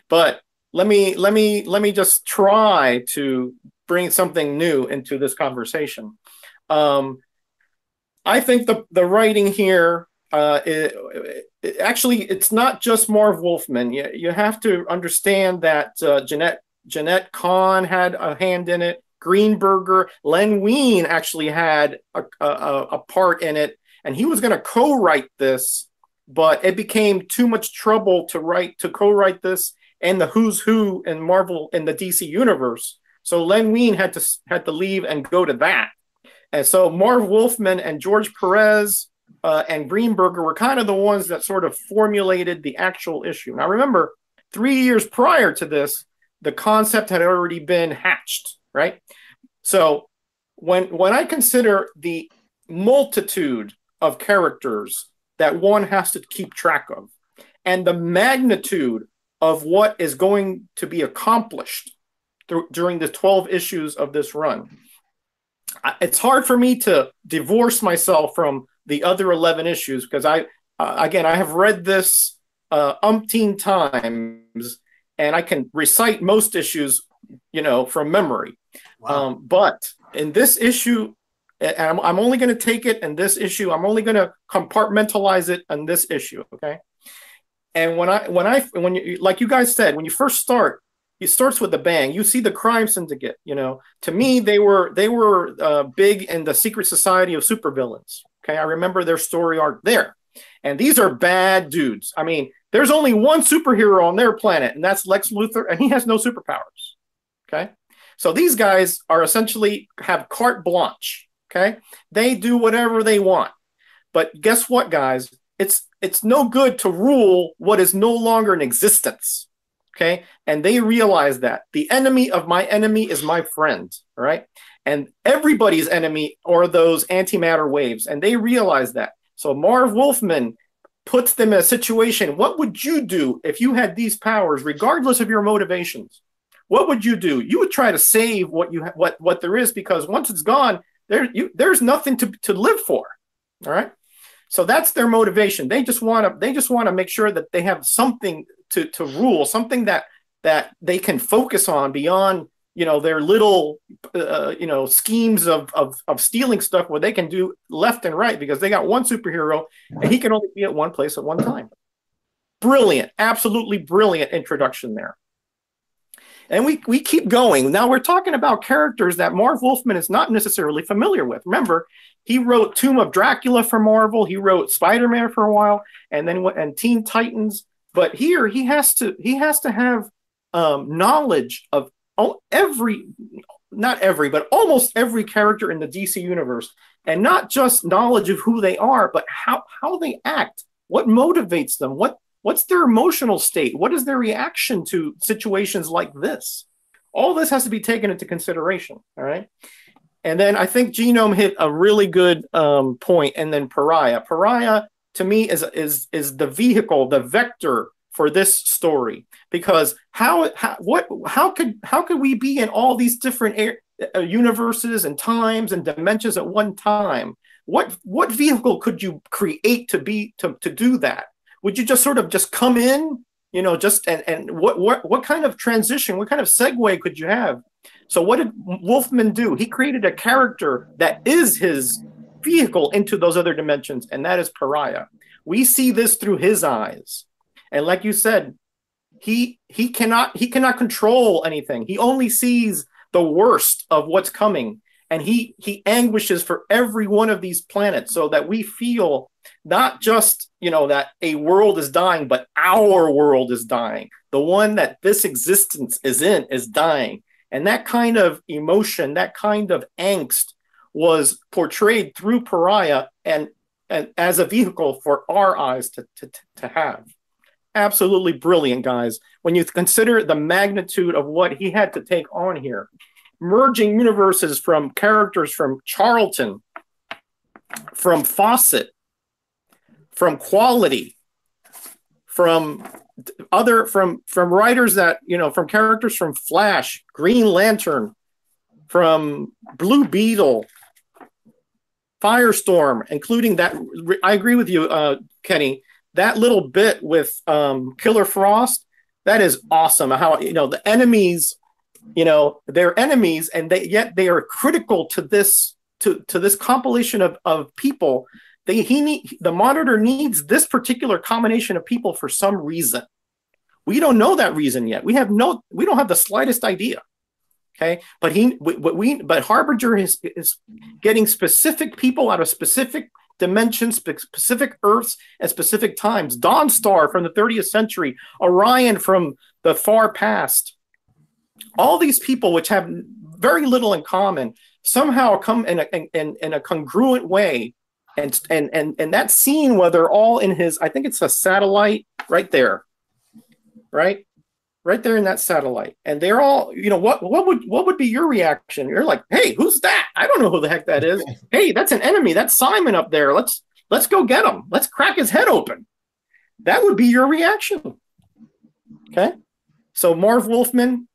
but let me just try to bring something new into this conversation. I think the writing here, actually, it's not just Marv Wolfman. You have to understand that Jeanette Kahn had a hand in it. Greenberger, Len Wein actually had a part in it, and he was going to co-write this, but it became too much trouble to co-write this and the who's who in Marvel in the DC universe. So Len Wein had to leave and go to that. And so Marv Wolfman and George Perez and Greenberger were kind of the ones that sort of formulated the actual issue. Now remember, 3 years prior to this, the concept had already been hatched, right? So when I consider the multitude of characters that one has to keep track of, and the magnitude of what is going to be accomplished during the 12 issues of this run, it's hard for me to divorce myself from the other 11 issues because I have read this umpteen times and I can recite most issues, from memory. Wow. But in this issue, and I'm only going to take it in this issue. I'm only going to compartmentalize it in this issue. Okay. And when you, like you guys said, when you first start, it starts with a bang. You see the crime syndicate. To me, they were big in the secret society of supervillains. Okay. I remember their story arc there. And these are bad dudes. I mean, there's only one superhero on their planet, and that's Lex Luthor, and he has no superpowers. Okay. So these guys are essentially have carte blanche. Okay. They do whatever they want. But guess what, guys? It's no good to rule what is no longer in existence. Okay. And they realize that the enemy of my enemy is my friend. All right. And everybody's enemy are those antimatter waves. And they realize that. So Marv Wolfman puts them in a situation. What would you do if you had these powers, regardless of your motivations? What would you do? You would try to save what there is, because once it's gone, there's nothing to live for. All right. So that's their motivation. They just want to make sure that they have something to rule, something that they can focus on beyond their little schemes of stealing stuff where they can do left and right, because they got one superhero and he can only be at one place at one time. Brilliant, absolutely brilliant introduction there. And we keep going. Now we're talking about characters that Marv Wolfman is not necessarily familiar with. Remember, he wrote Tomb of Dracula for Marvel. He wrote Spider-Man for a while, and Teen Titans. But here he has to have knowledge of not every, but almost every character in the DC universe, and not just knowledge of who they are, but how they act, what motivates them, what's their emotional state, what is their reaction to situations like this. All this has to be taken into consideration. All right. And then I think Genome hit a really good point. And then Pariah to me is the vehicle, the vector for this story, because how could we be in all these different universes and times and dimensions at one time? What vehicle could you create to do that? Would you just sort of just come in, and what kind of transition, what kind of segue could you have? So what did Wolfman do? He created a character that is his vehicle into those other dimensions, and that is Pariah. We see this through his eyes. And like you said, he cannot control anything. He only sees the worst of what's coming. And he anguishes for every one of these planets, so that we feel not just, that a world is dying, but our world is dying. The one that this existence is in is dying. And that kind of emotion, that kind of angst was portrayed through Pariah and as a vehicle for our eyes to have. Absolutely brilliant, guys. When you consider the magnitude of what he had to take on here, merging universes from characters from Charlton, from Fawcett, from Quality, from writers that, from characters from Flash, Green Lantern, from Blue Beetle, Firestorm, including that. I agree with you, Kenny. That little bit with Killer Frost, that is awesome. How the enemies, they're enemies, and yet they are critical to this compilation of people. The Monitor needs this particular combination of people for some reason. We don't know that reason yet. We don't have the slightest idea. Okay, but Harbinger is getting specific people out of specific dimensions, specific Earths, and specific times. Dawnstar from the 30th century, Orion from the far past. All these people, which have very little in common, somehow come in a congruent way. And that scene where they're all in his, I think it's a satellite right there, right there in that satellite, and they're all, what would be your reaction? You're like, hey, who's that? I don't know who the heck that is. Hey, that's an enemy. That's Simon up there. Let's go get him. Let's crack his head open. That would be your reaction. Okay, so Marv Wolfman,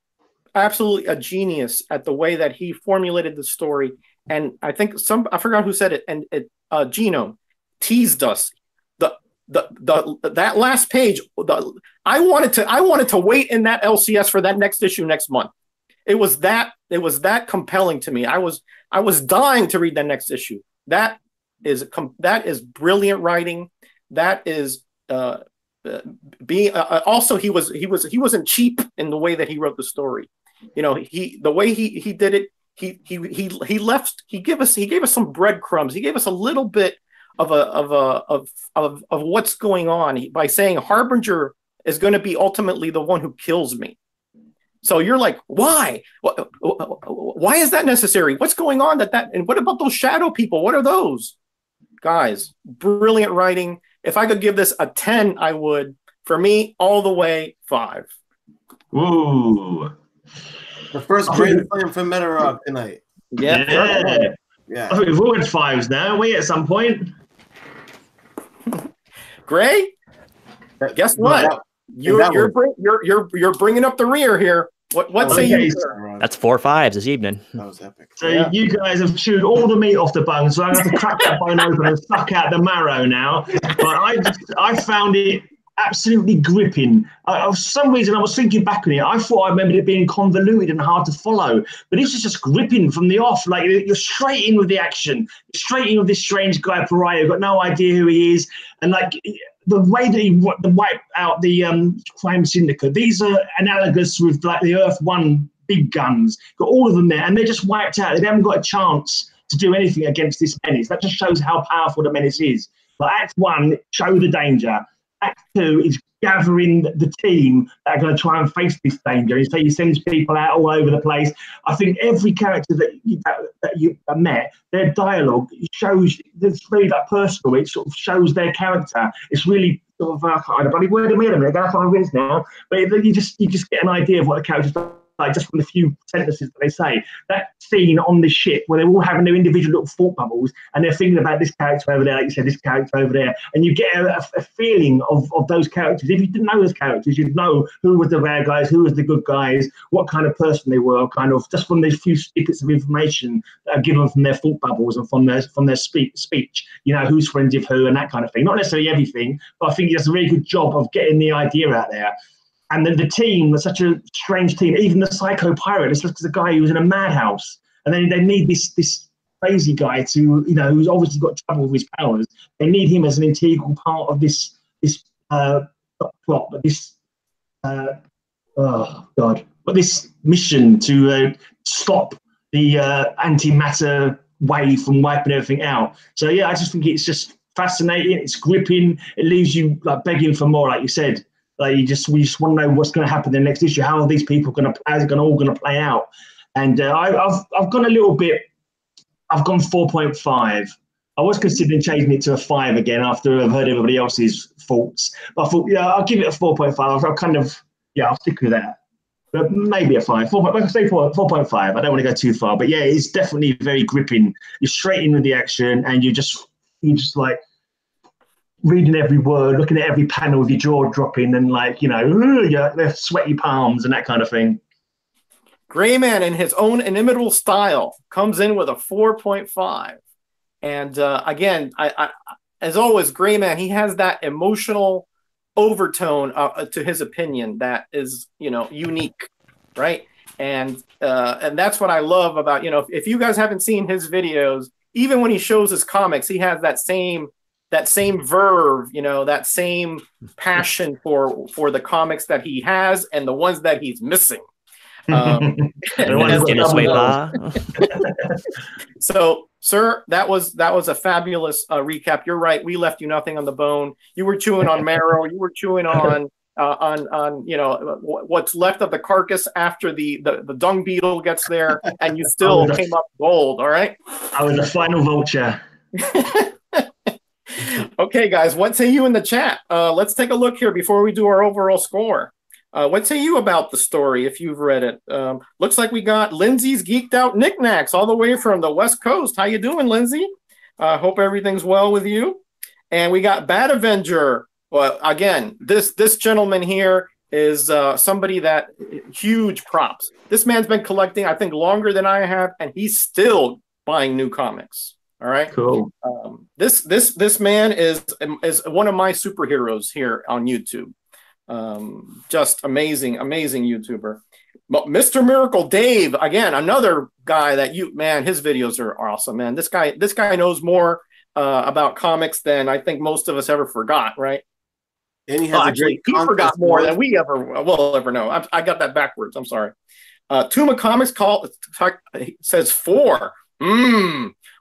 absolutely a genius at the way that he formulated the story. And I think I forgot who said it, and Gino teased us. That last page, I wanted to wait in that LCS for that next issue next month. It was that compelling to me. I was dying to read that next issue. That is brilliant writing. That is also he wasn't cheap in the way that he wrote the story. The way he did it. He gave us some breadcrumbs. He gave us a little bit of what's going on by saying Harbinger is going to be ultimately the one who kills me. So you're like, why? Why is that necessary? What's going on? And what about those shadow people? What are those? Guys, brilliant writing. If I could give this a 10, I would. For me, all the way 5. Ooh. The first great film for Metarog tonight. Yeah. I think we've all had 5s now, aren't we, at some point? Gray, guess what? You're bringing up the rear here. What say you? That's 4 5s this evening. That was epic. So you guys have chewed all the meat off the bone, so I'm going to have to crack that bone open and suck out the marrow now. But I found it absolutely gripping. For some reason, I was thinking back on it. I thought I remembered it being convoluted and hard to follow, but this is just gripping from the off. Like, you're straight in with the action, straight in with this strange guy Pariah. You've got no idea who he is, and like the way that he wiped out the crime syndicate. These are analogous with like the Earth One big guns. Got all of them there, and they're just wiped out. They haven't got a chance to do anything against this menace. That just shows how powerful the menace is. But Act 1, show the danger. Act 2 is gathering the team that are going to try and face this danger. So he sends people out all over the place. I think every character that you met, their dialogue shows, it's really that personal. It sort of shows their character. It's really sort of, I don't bloody word of me a minute, I can't remember his now, but you just get an idea of what the characters like just from the few sentences that they say. That scene on the ship where they're all having their individual little thought bubbles and they're thinking about this character over there, like you said, this character over there, and you get a feeling of those characters. If you didn't know those characters, you'd know who was the bad guys, who was the good guys, what kind of person they were, kind of just from these few snippets of information that are given from their thought bubbles and from their speech. Who's friends with who and that kind of thing. Not necessarily everything, but I think he does a really good job of getting the idea out there. And then the team was such a strange team. Even the psycho pirate, it's like a guy who was in a madhouse. And then they need this crazy guy to, who's obviously got trouble with his powers. They need him as an integral part of this plot, but this this mission to stop the antimatter wave from wiping everything out. So yeah, I just think it's just fascinating. It's gripping. It leaves you like begging for more, like you said. Like we just want to know what's going to happen in the next issue. How are these people how's it all going to play out? And I've gone a little bit. I've gone 4.5. I was considering changing it to a 5 again after I've heard everybody else's thoughts. But I thought, I'll give it a 4.5. I'll stick with that. But maybe a 5. 4.5. I don't want to go too far. But yeah, it's definitely very gripping. You're straight in with the action, and you're just like reading every word, looking at every panel with your jaw dropping and the sweaty palms and that kind of thing. Grayman, in his own inimitable style, comes in with a 4.5. And again, I as always, Grayman, he has that emotional overtone to his opinion that is, unique, right? And that's what I love about, if you guys haven't seen his videos, even when he shows his comics, he has that same verve, that same passion for the comics that he has and the ones that he's missing. So, sir, that was a fabulous recap. You're right. We left you nothing on the bone. You were chewing on marrow. You were chewing on what's left of the carcass after the dung beetle gets there, and you still came up gold. All right. I was the final vulture. Okay, guys, what say you in the chat? Let's take a look here before we do our overall score. What say you about the story if you've read it? Looks like we got Lindsay's Geeked Out Knickknacks all the way from the West Coast. How you doing, Lindsay? Hope everything's well with you. And we got Bad Avenger. Well, again, this gentleman here is somebody that huge props. This man's been collecting, I think, longer than I have, and he's still buying new comics. All right, cool. This man is one of my superheroes here on YouTube. Just amazing YouTuber. But Mr. Miracle Dave, again, another guy that his videos are awesome, man. This guy knows more about comics than I think most of us ever forgot, right? And he has he forgot more than we will ever know. I got that backwards. I'm sorry. Tuma Comics says 4.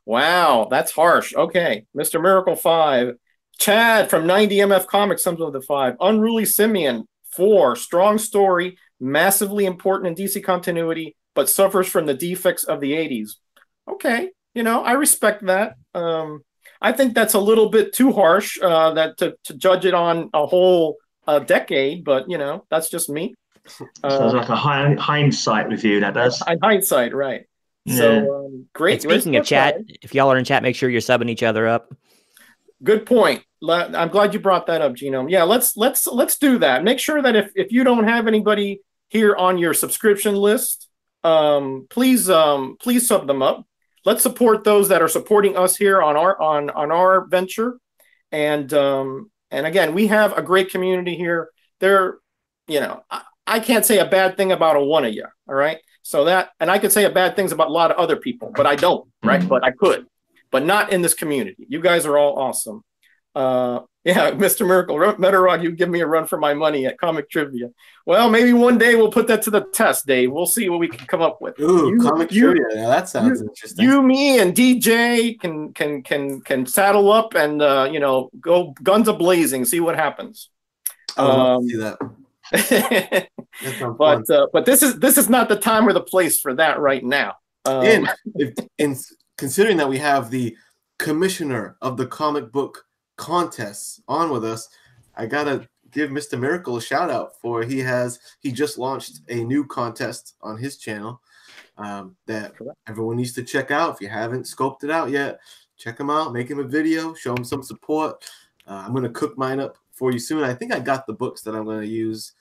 Wow, that's harsh. Okay, Mr. Miracle 5. Chad from 90MF Comics sums up with a 5. Unruly Simeon 4. Strong story, massively important in DC continuity, but suffers from the defects of the 80s. Okay, I respect that. I think that's a little bit too harsh to judge it on a whole decade, but that's just me. Sounds like a hindsight review, that does. Hindsight, right. Yeah. So great. Speaking of chat, if y'all are in chat, make sure you're subbing each other up. Good point. I'm glad you brought that up, Genome. Yeah, let's do that. Make sure that if you don't have anybody here on your subscription list, please sub them up. Let's support those that are supporting us here on our venture. And again, we have a great community here. I can't say a bad thing about one of you. All right. So and I could say bad things about a lot of other people, but I don't, right? But I could, but not in this community. You guys are all awesome. Yeah, Mr. Miracle, Metarog, you give me a run for my money at Comic Trivia. Well, maybe one day we'll put that to the test, Dave. We'll see what we can come up with. Ooh, Comic Trivia. Now that sounds interesting. You, me, and DJ can saddle up and go guns a blazing. See what happens. See that. But this is not the time or the place for that right now. And considering that we have the commissioner of the comic book contests on with us, I gotta give Mr. Miracle a shout out for he just launched a new contest on his channel that everyone needs to check out. If you haven't scoped it out yet, check him out, make him a video, show him some support. I'm gonna cook mine up for you soon. I think I got the books that I'm gonna use.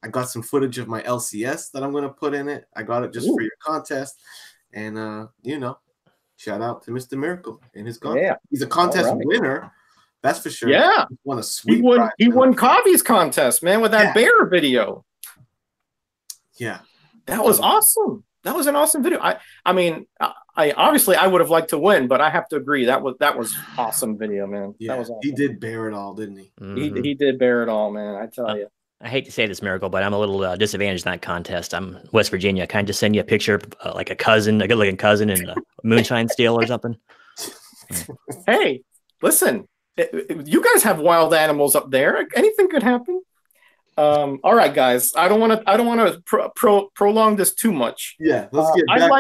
I got some footage of my LCS that I'm gonna put in it. I got it just for your contest, and shout out to Mr. Miracle and his contest. Yeah. He's a contest winner. That's for sure. Yeah. He won a sweet He won Kavi's contest, man, with that bear video. Yeah. That was awesome. That was an awesome video. I mean, I obviously I would have liked to win, but I have to agree that was awesome video, man. Yeah, that was awesome. He did bear it all, didn't he? Mm-hmm. He did bear it all, man. I tell you. I hate to say this, Miracle, but I'm a little disadvantaged in that contest. I'm West Virginia. Can I just send you a picture of like a good-looking cousin in a moonshine steel or something? Hey, listen, you guys have wild animals up there. Anything could happen. All right, guys. I don't want to prolong this too much. Yeah, let's get I'd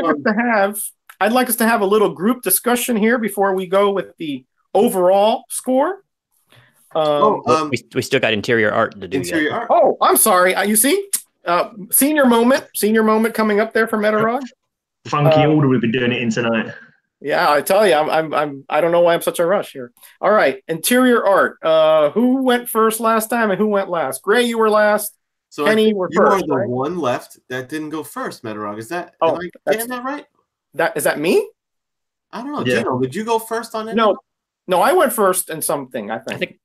like us to have a little group discussion here before we go with the overall score. We still got interior art to do. Interior art. Oh, I'm sorry. You see, senior moment coming up there for Metarog. Funky order we've been doing it in tonight. Yeah, I tell you, I don't know why I'm such a rush here. All right, interior art. Who went first last time and who went last? Gray, you were last. So Kenny, you were are first. the right? one left that didn't go first, Metarog. Is that? Am I getting that right? Is that me? I don't know. Yeah. Gino, did you go first on it? No, I went first in something. I think.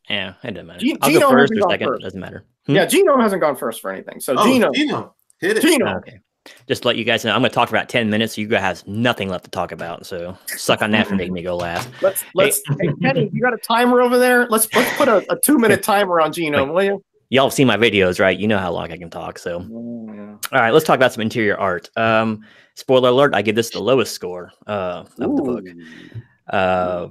Yeah, it doesn't matter. I'll go first or second. Doesn't matter. Yeah, Gino hasn't gone first for anything. So Gino, hit it. Gino. Okay. Just to let you guys know, I'm going to talk for about 10 minutes. So you guys have nothing left to talk about. So suck on that for making me go last. Hey, Kenny, you got a timer over there? Let's put a 2-minute timer on Gino, will you? Y'all have seen my videos, right? You know how long I can talk. So, all right, let's talk about some interior art. Spoiler alert: I give this the lowest score of the book.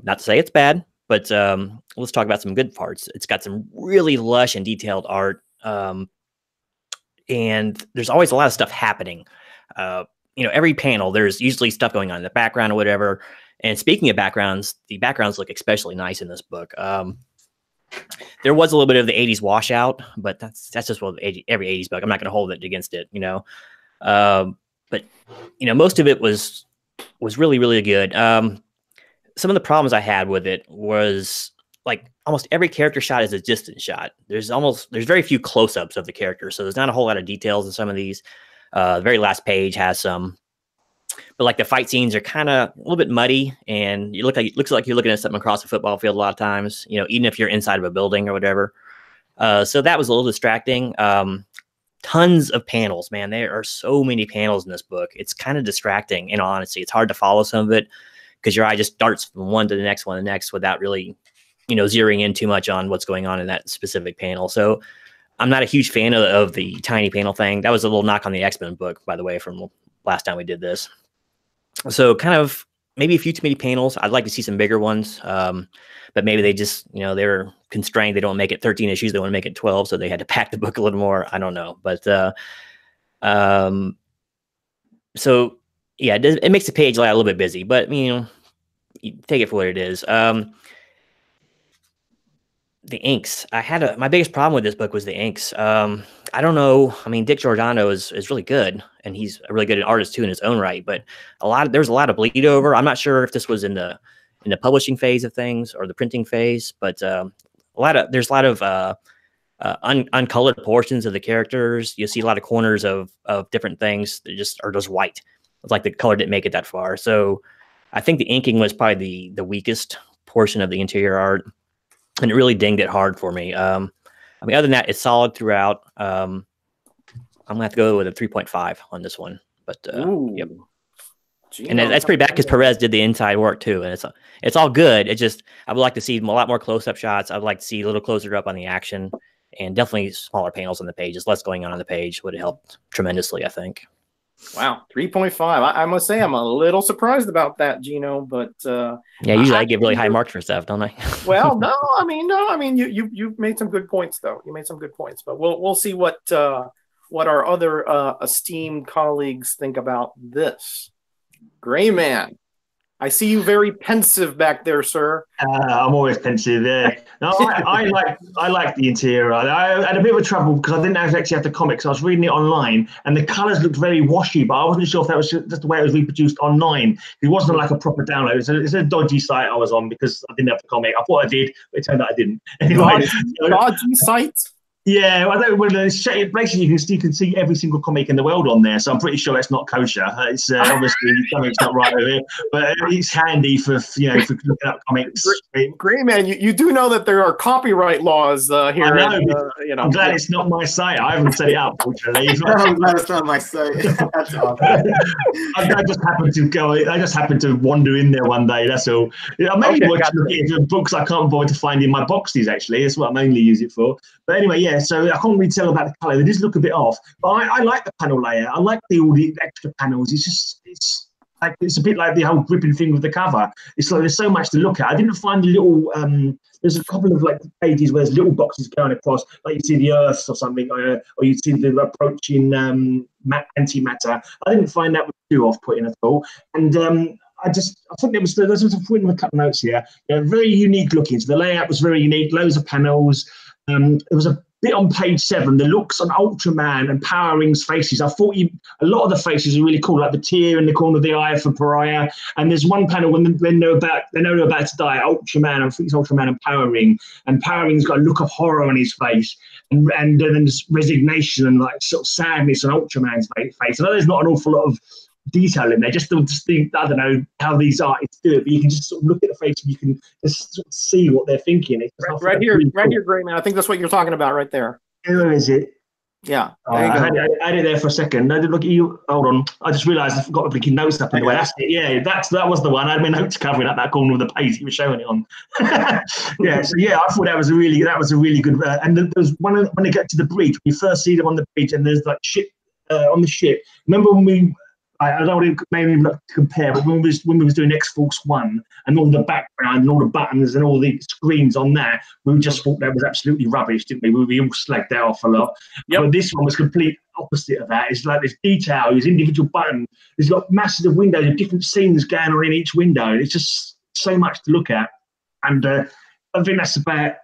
Not to say it's bad, but let's talk about some good parts. It's got some really lush and detailed art, and there's always a lot of stuff happening. Every panel, there's usually stuff going on in the background or whatever. And speaking of backgrounds, the backgrounds look especially nice in this book. There was a little bit of the 80s washout, but that's just every 80s book. I'm not going to hold it against it, but most of it was really, really good. Some of the problems I had with it was like almost every character shot is a distance shot. There's very few close-ups of the character, so there's not a whole lot of details in some of these. The very last page has some, but like the fight scenes are kind of a little bit muddy, and it looks like you're looking at something across a football field a lot of times. Even if you're inside of a building or whatever. So that was a little distracting. Tons of panels, man. There are so many panels in this book. It's kind of distracting. In all honesty, it's hard to follow some of it because your eye just darts from one to the next one to the next without really, zeroing in too much on what's going on in that specific panel. So I'm not a huge fan of the tiny panel thing. That was a little knock on the X-Men book, by the way, from last time we did this. So kind of maybe a few too many panels. I'd like to see some bigger ones. But maybe they just, they're constrained. They don't make it 13 issues. They want to make it 12. So they had to pack the book a little more. I don't know. But so, yeah, it makes the page a little bit busy. But, you take it for what it is. The inks. My biggest problem with this book was the inks. I don't know. I mean, Dick Giordano is really good, and he's a really good artist too in his own right. But there's a lot of bleed over. I'm not sure if this was in the publishing phase of things or the printing phase, but there's a lot of uncolored portions of the characters. You see a lot of corners of different things that are just white. It's like the color didn't make it that far. So I think the inking was probably the weakest portion of the interior art. And it really dinged it hard for me. Other than that, it's solid throughout. I'm gonna have to go with a 3.5 on this one. But yep. And that's pretty bad because Perez did the inside work too, and it's all good. It just I would like to see a lot more close-up shots. I would like to see a little closer up on the action, and definitely smaller panels on the pages. Less going on the page would have helped tremendously, I think. Wow, 3.5. I must say I'm a little surprised about that, Gino. But yeah, usually I give really high marks for stuff, don't I? Well, no. I mean, you made some good points though. You made some good points, but we'll see what our other esteemed colleagues think about this. Gray Man, I see you very pensive back there, sir. I'm always pensive there. No, I like the interior. I had a bit of trouble because I didn't actually have the comics. I was reading it online, and the colours looked very washy, but I wasn't sure if that was just the way it was reproduced online. It wasn't like a proper download. It's a dodgy site I was on because I didn't have the comic. I thought I did, but it turned out I didn't. Anyway, dodgy site. Yeah, basically you can see every single comic in the world on there, so I'm pretty sure it's not kosher. It's obviously something's not right with it, but it's handy for looking up comics. Great man, you do know that there are copyright laws here. I know. I'm glad it's not my site. I haven't set it up, fortunately. I'm glad it's not my site. That's awesome. I just happened to wander in there one day. That's all. I mainly watch the books I can't bother to find in my boxes. Actually, that's what I mainly use it for. But anyway, yeah. So I can't really tell about the colour. They just look a bit off. But I like the panel layout. I like all the extra panels. It's a bit like the whole gripping thing with the cover. It's like there's so much to look at. I didn't find the little. There's a couple of pages where there's little boxes going across, like you see the Earths or something, or you see the approaching antimatter. I didn't find that too off-putting at all. And I think there's a point in a couple of notes here. Very unique looking. So the layout was very unique. Loads of panels. There was a bit on page 7, the looks on Ultraman and Power Ring's faces. I thought a lot of the faces are really cool, like the tear in the corner of the eye for Pariah. And there's one panel when they know they're about to die. Ultraman, I think it's Ultraman and Power Ring. And Power Ring's got a look of horror on his face, and then there's resignation and sort of sadness on Ultraman's face. I know there's not an awful lot of detail in there. Just think, I don't know how these artists do it, but you can just sort of look at the face and you can just sort of see what they're thinking. Right here, Gray Man. I think that's what you're talking about right there. Where is it? Yeah. I had it there for a second. I did look at you. Hold on. I just realised I forgot to put notes up in the way. That's it. Yeah, that was the one. I had my notes covering up that corner of the page you were showing it on. Yeah. So yeah, I thought that was a really good. And there's one when they get to the bridge. When you first see them on the bridge, and there's like ship on the ship. Remember when we? I don't want to maybe not compare, but when we was doing X-Force 1 and all the background and all the buttons and all the screens on that, we just thought that was absolutely rubbish, didn't we? We all slagged that off a lot. Yep. But this one was complete opposite of that. It's like this detail, these individual buttons. It's got massive windows with different scenes going on in each window. It's just so much to look at. And I think that's about.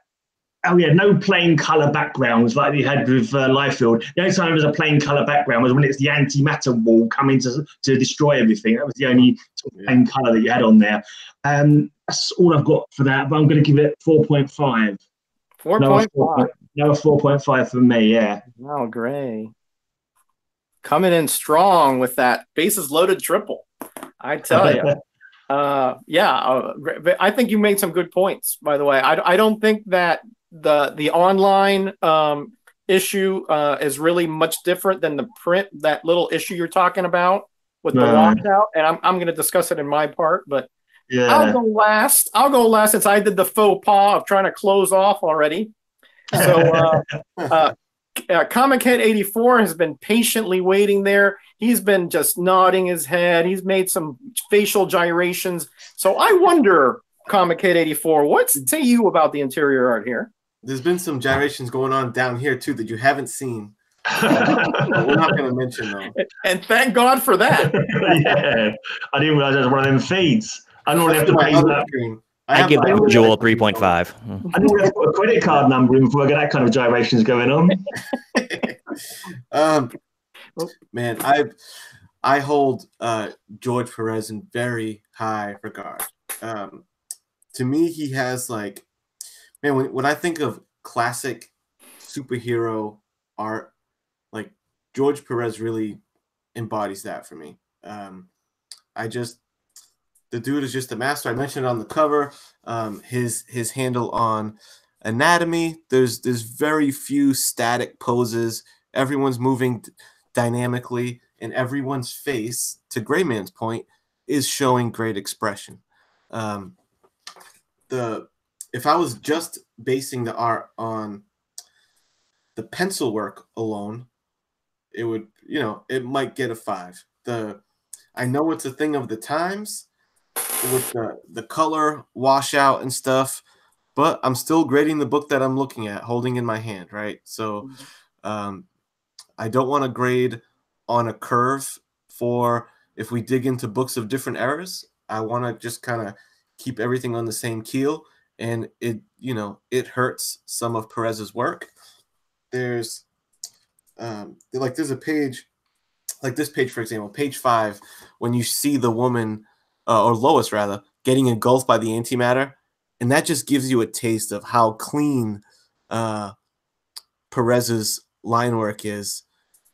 Oh yeah, no plain color backgrounds like you had with Liefeld. The only time there was a plain color background was when it's the antimatter wall coming to destroy everything. That was the only sort of plain color that you had on there. That's all I've got for that. But I'm going to give it 4.5. 4.5. No, 4.5 for me. Yeah. Wow, Gray. Coming in strong with that bases loaded triple. I tell you. I think you made some good points, by the way. I don't think that the online issue is really much different than the print, that little issue you're talking about with the washout. And I'm going to discuss it in my part, but yeah. I'll go last since I did the faux pas of trying to close off already. So Comic Head 84 has been patiently waiting there. He's been just nodding his head. He's made some facial gyrations. So I wonder, Comic Head 84, what say you about the interior art here? There's been some gyrations going on down here too that you haven't seen. We're not going to mention them. And thank God for that. Yeah, I didn't realize that was one of them feeds. I don't have to pay that. I give that Jewel 3.5. I don't have to put a credit card number in before I get that kind of gyrations going on. Man, I hold George Perez in very high regard. To me, he has like, man, when I think of classic superhero art, like George Perez really embodies that for me. The dude is just a master. I mentioned it on the cover. His handle on anatomy. There's very few static poses. Everyone's moving dynamically, and everyone's face, to Grayman's point, is showing great expression. If I was just basing the art on the pencil work alone, it would, it might get a 5. I know it's a thing of the times with the color washout and stuff, but I'm still grading the book that I'm looking at, holding in my hand, right? So I don't want to grade on a curve for if we dig into books of different eras. I want to just kind of keep everything on the same keel, and it hurts some of Perez's work. There's a page, like this page, for example, page 5, when you see the woman, or Lois rather, getting engulfed by the antimatter, and that just gives you a taste of how clean Perez's line work is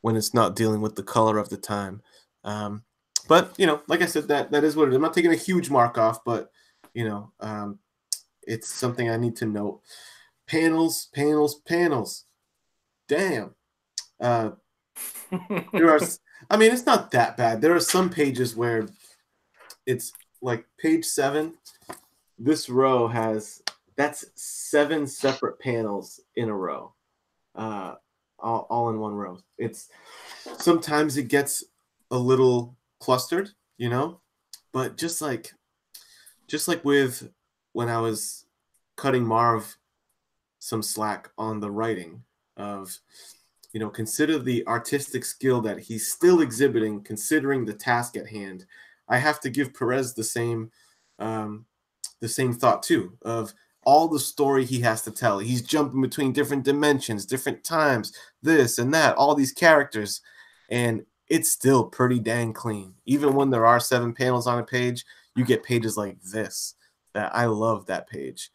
when it's not dealing with the color of the time. But like I said, that is what it is. I'm not taking a huge mark off, but it's something I need to note. Panels. Damn. It's not that bad. There are some pages where it's like page 7. This row that's 7 separate panels in a row, all in one row. Sometimes it gets a little clustered, but just like with when I was cutting Marv some slack on the writing of, consider the artistic skill that he's still exhibiting, considering the task at hand. I have to give Perez the same thought too, of all the story he has to tell. He's jumping between different dimensions, different times, this and that, all these characters, and it's still pretty dang clean. Even when there are 7 panels on a page, you get pages like this. That I love that page.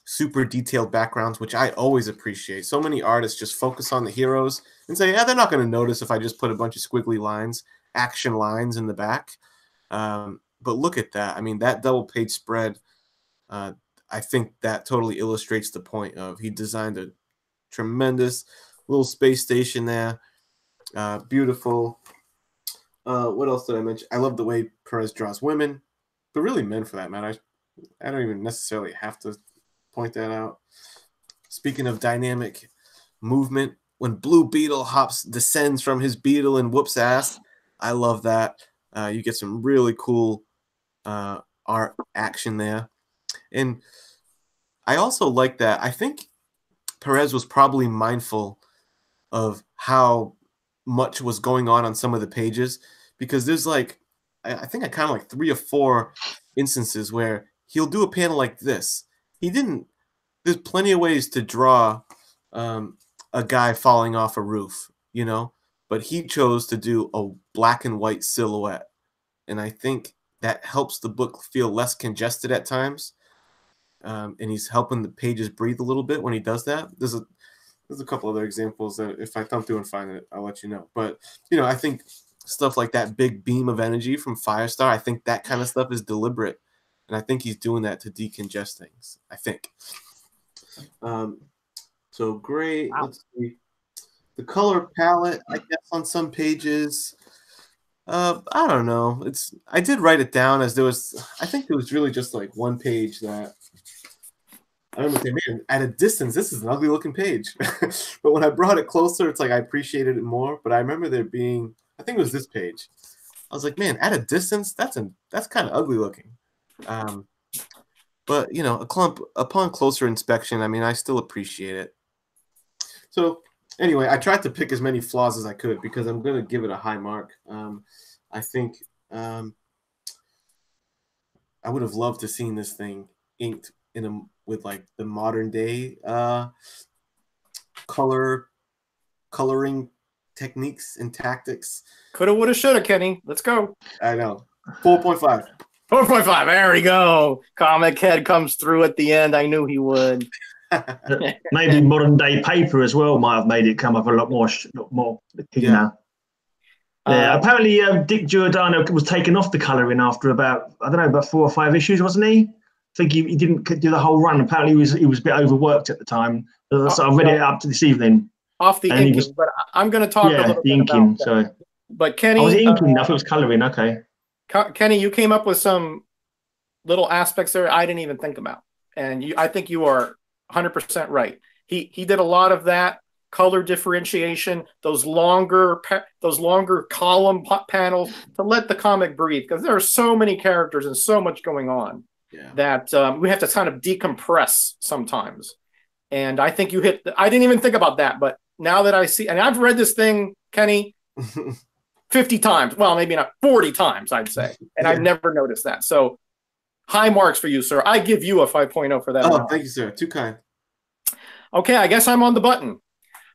Super detailed backgrounds, which I always appreciate. So many artists just focus on the heroes and say, yeah, they're not going to notice if I just put a bunch of squiggly lines, action lines in the back. But look at that. I mean, that double page spread, I think that totally illustrates the point of he designed a tremendous little space station there. Beautiful. What else did I mention? I love the way Perez draws women, but really men for that matter. I don't even necessarily have to point that out. Speaking of dynamic movement, when Blue Beetle descends from his beetle and whoops ass, I love that. You get some really cool art action there. And I also like that. I think Perez was probably mindful of how much was going on some of the pages, because there's like, I think I kind of like 3 or 4 instances where he'll do a panel like this. There's plenty of ways to draw a guy falling off a roof, you know, but he chose to do a black and white silhouette. And I think that helps the book feel less congested at times. And he's helping the pages breathe a little bit when he does that. There's a couple other examples that if I thumb through and find it, I'll let you know. But, you know, I think stuff like that big beam of energy from Firestar, I think that kind of stuff is deliberate. And I think he's doing that to decongest things, I think. So great. Wow. Let's see. The color palette, I guess, on some pages, I don't know. I did write it down as I think there was really just like one page that I remember saying, man, at a distance, this is an ugly looking page. But when I brought it closer, it's like I appreciated it more. But I remember there being, I think it was this page. I was like, man, at a distance, that's kind of ugly looking. But you know, upon closer inspection, I mean, I still appreciate it. So anyway, I tried to pick as many flaws as I could because I'm going to give it a high mark. I think I would have loved to seen this thing inked with like the modern day coloring techniques and tactics. Coulda, woulda, shoulda, Kenny. Let's go. I know. 4.5. 4.5. There we go. Comic Head comes through at the end. I knew he would. Maybe modern day paper as well might have made it come up a lot more. Yeah. Apparently, Dick Giordano was taken off the colouring after about 4 or 5 issues, wasn't he? I think he didn't do the whole run. Apparently, he was a bit overworked at the time. So I read it up to this evening. Off the inking, but I'm going to talk a little bit inking, about that. But Kenny, was it inking? I thought it was colouring. Okay. Kenny, you came up with some little aspects there I didn't even think about, and I think you are 100% right. He did a lot of that color differentiation, those longer column panels to let the comic breathe, because there are so many characters and so much going on that we have to kind of decompress sometimes. And I think you hit. I didn't even think about that, but now that I see, and I've read this thing, Kenny, 50 times. Well, maybe not 40 times, I'd say, and I've never noticed that. So high marks for you, sir. I give you a 5.0 for that. Oh, thank you, sir. Too kind. Okay, I guess I'm on the button.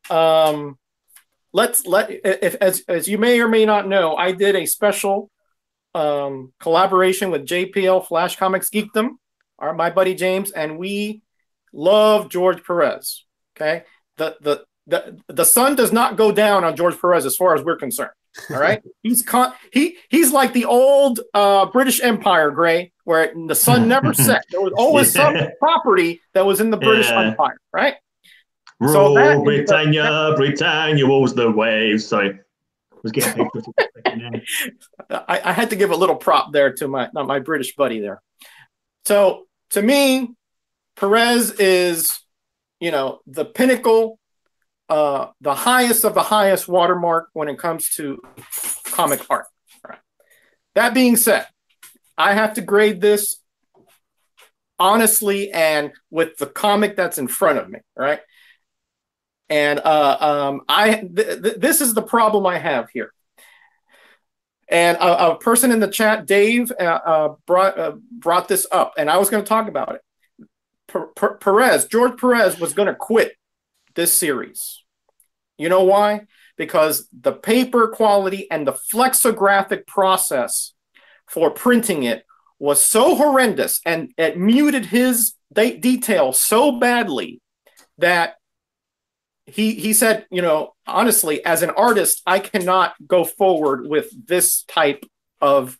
As you may or may not know, I did a special collaboration with JPL Flash Comics Geekdom, my buddy James, and we love George Perez. Okay, the sun does not go down on George Perez as far as we're concerned. All right, he's like the old British Empire, Gray, where the sun never set. There was always some property that was in the British Empire, right? So Britannia was the waves. Sorry, I was getting I had to give a little prop there to my British buddy there. So to me, Perez is, the pinnacle, the highest of the highest watermark when it comes to comic art. Right. That being said, I have to grade this honestly and with the comic that's in front of me, right? And this is the problem I have here. And a person in the chat, Dave, brought this up, and I was going to talk about it. George Perez was going to quit this series. You know why? Because the paper quality and the flexographic process for printing it was so horrendous, and it muted his detail so badly that he said, honestly, as an artist, I cannot go forward with this type of,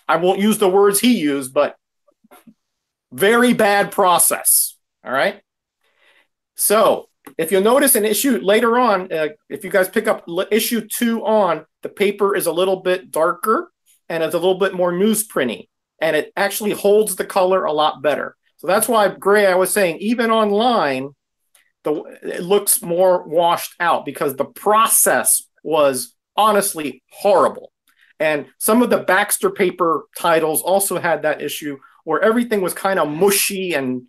I won't use the words he used, but very bad process. All right. So if you'll notice an issue later on, if you guys pick up issue 2 on, the paper is a little bit darker and it's a little bit more newsprinty, and it actually holds the color a lot better. So that's why, Gray, I was saying, even online, it looks more washed out because the process was honestly horrible. And some of the Baxter paper titles also had that issue where everything was kind of mushy, and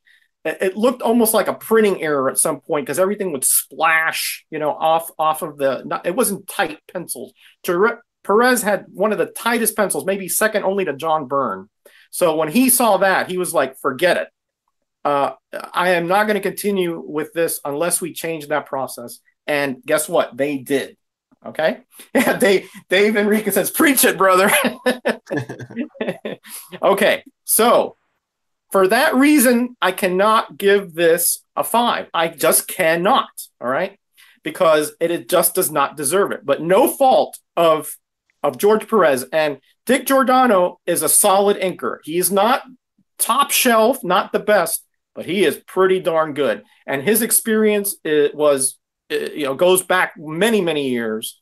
it looked almost like a printing error at some point because everything would splash, off of it wasn't tight pencils. Perez had one of the tightest pencils, maybe second only to John Byrne. So when he saw that, he was like, forget it. I am not going to continue with this unless we change that process. And guess what? They did. Okay. Yeah, Dave Enriquez says, preach it, brother. Okay. So for that reason, I cannot give this a 5. I just cannot. All right. Because it just does not deserve it. But no fault of George Perez. And Dick Giordano is a solid inker. He's not top shelf, not the best, but he is pretty darn good. And his experience goes back many, many years.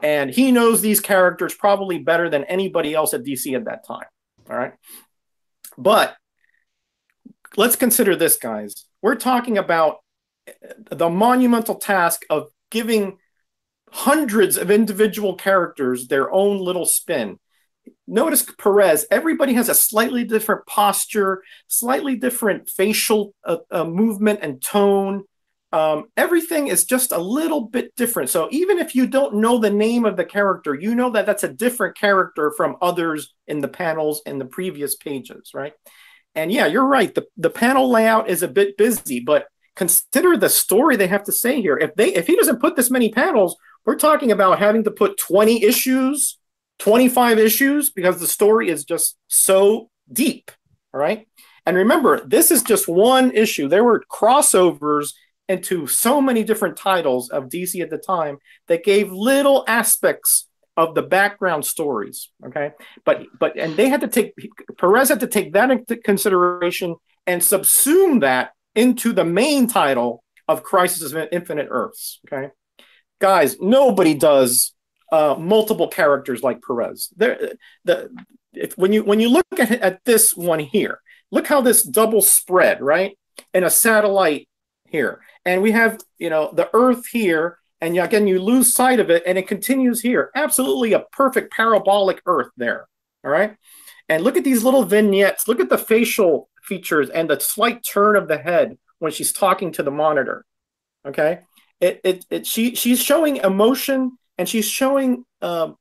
And he knows these characters probably better than anybody else at DC at that time. All right. But let's consider this, guys. We're talking about the monumental task of giving hundreds of individual characters their own little spin. Notice Perez, everybody has a slightly different posture, slightly different facial movement and tone. Everything is just a little bit different. So even if you don't know the name of the character, you know that that's a different character from others in the panels in the previous pages, right? And yeah, you're right. The panel layout is a bit busy, but consider the story they have to say here. If he doesn't put this many panels, we're talking about having to put 20 issues, 25 issues, because the story is just so deep. All right. And remember, this is just one issue. There were crossovers into so many different titles of DC at the time that gave little aspects of the background stories. Okay. And Perez had to take that into consideration and subsume that into the main title of Crisis of Infinite Earths. Okay. Guys, nobody does multiple characters like Perez. When you look at this one here, look how this double spread, right? And a satellite here. And we have, the Earth here, and again, you lose sight of it, and it continues here. Absolutely a perfect parabolic Earth there, all right? And look at these little vignettes. Look at the facial features and the slight turn of the head when she's talking to the monitor, okay? She's showing emotion, and she's showing a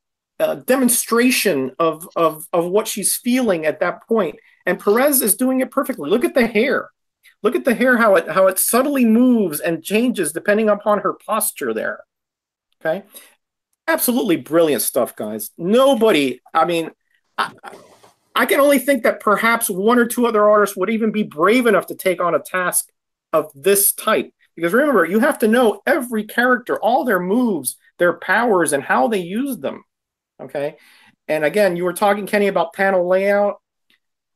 demonstration of what she's feeling at that point. And Perez is doing it perfectly. Look at the hair. Look at the hair, how it subtly moves and changes depending upon her posture there. Okay. Absolutely brilliant stuff, guys. Nobody, I can only think that perhaps one or two other artists would even be brave enough to take on a task of this type. Because remember, you have to know every character, all their moves, their powers, and how they use them. Okay. And again, you were talking, Kenny, about panel layout.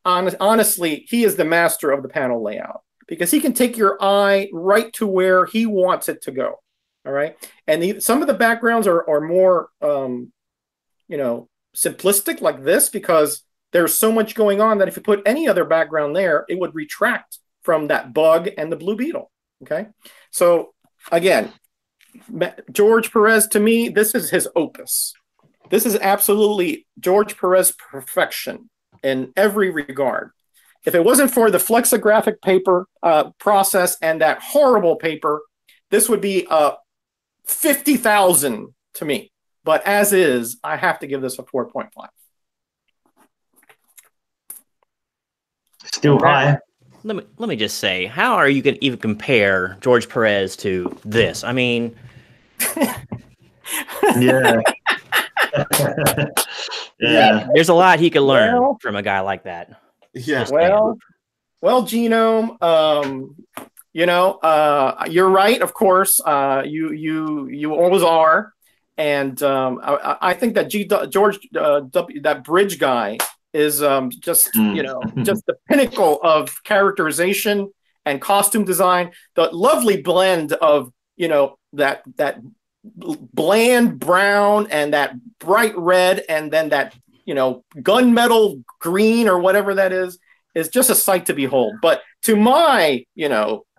Honestly, he is the master of the panel layout because he can take your eye right to where he wants it to go. All right. And some of the backgrounds are more, simplistic like this because there's so much going on that if you put any other background there, it would retract from that bug and the Blue Beetle. Okay. So again, George Perez, to me, this is his opus. This is absolutely George Perez perfection in every regard. If it wasn't for the flexographic paper process and that horrible paper, this would be 50,000 to me. But as is, I have to give this a 4.5. Still high. Let me just say, how are you going to even compare George Perez to this? I mean, yeah. Yeah. There's a lot he could learn from a guy like that. Yeah. Well, Genome, you're right. Of course, you always are, and I think that George W, that Bridge guy, is just the pinnacle of characterization and costume design. The lovely blend of that bland brown and that bright red and then that gunmetal green or whatever that is just a sight to behold. But to my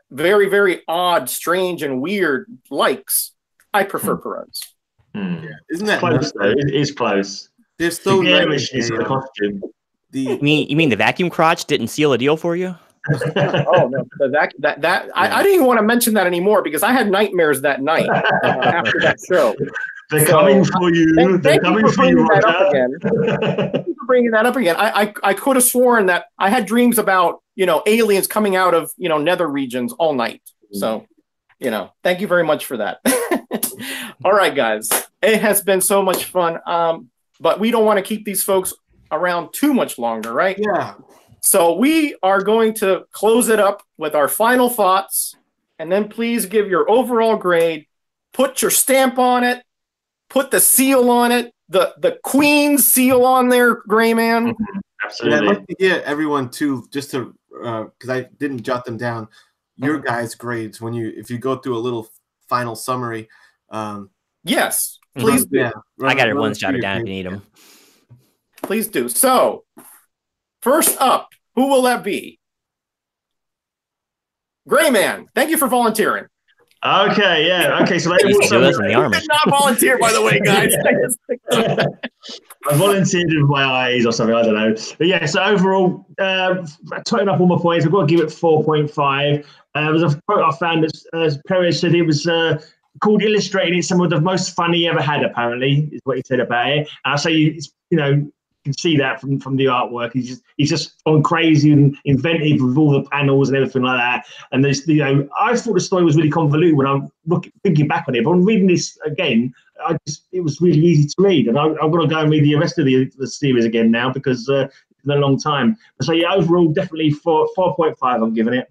very, very odd, strange, and weird likes, I prefer Perot's. Yeah. Isn't that close though? It is close. They're so nice. The costume. You mean the vacuum crotch didn't seal a deal for you? Oh no, I didn't even want to mention that anymore because I had nightmares that night after that show. They're coming for you. They're coming for you, Roger. Thank you for bringing that up again. I could have sworn that I had dreams about aliens coming out of nether regions all night. So thank you very much for that. All right, guys, it has been so much fun. But we don't want to keep these folks around too much longer, right? Yeah. So we are going to close it up with our final thoughts, and then please give your overall grade, put your stamp on it, put the seal on it, the Queen's seal on there, Gray Man. Absolutely. And I'd like to get everyone to just to because I didn't jot them down. Your guys' grades if you go through a little final summary. Yes, please do. Yeah, I got everyone's jotted down if you need them. Please do. So, first up, who will that be? Gray Man, thank you for volunteering. Okay, yeah. Okay, so He used to do this in the army. I did not volunteer, by the way, guys. I volunteered with my eyes or something, I don't know. But yeah, so overall, totaling up all my points, I've got to give it 4.5. There was a quote I found as Perez said it was called Illustrating. It's some of the most fun he ever had, apparently, is what he said about it. And I say, you can see that from the artwork. He's just gone crazy and inventive with all the panels and everything like that. And there's I thought the story was really convoluted when I'm thinking back on it. But I'm reading this again, it was really easy to read. And I'm going to go and read the rest of the series again now because it's been a long time. So yeah, overall, definitely 4.5. I'm giving it.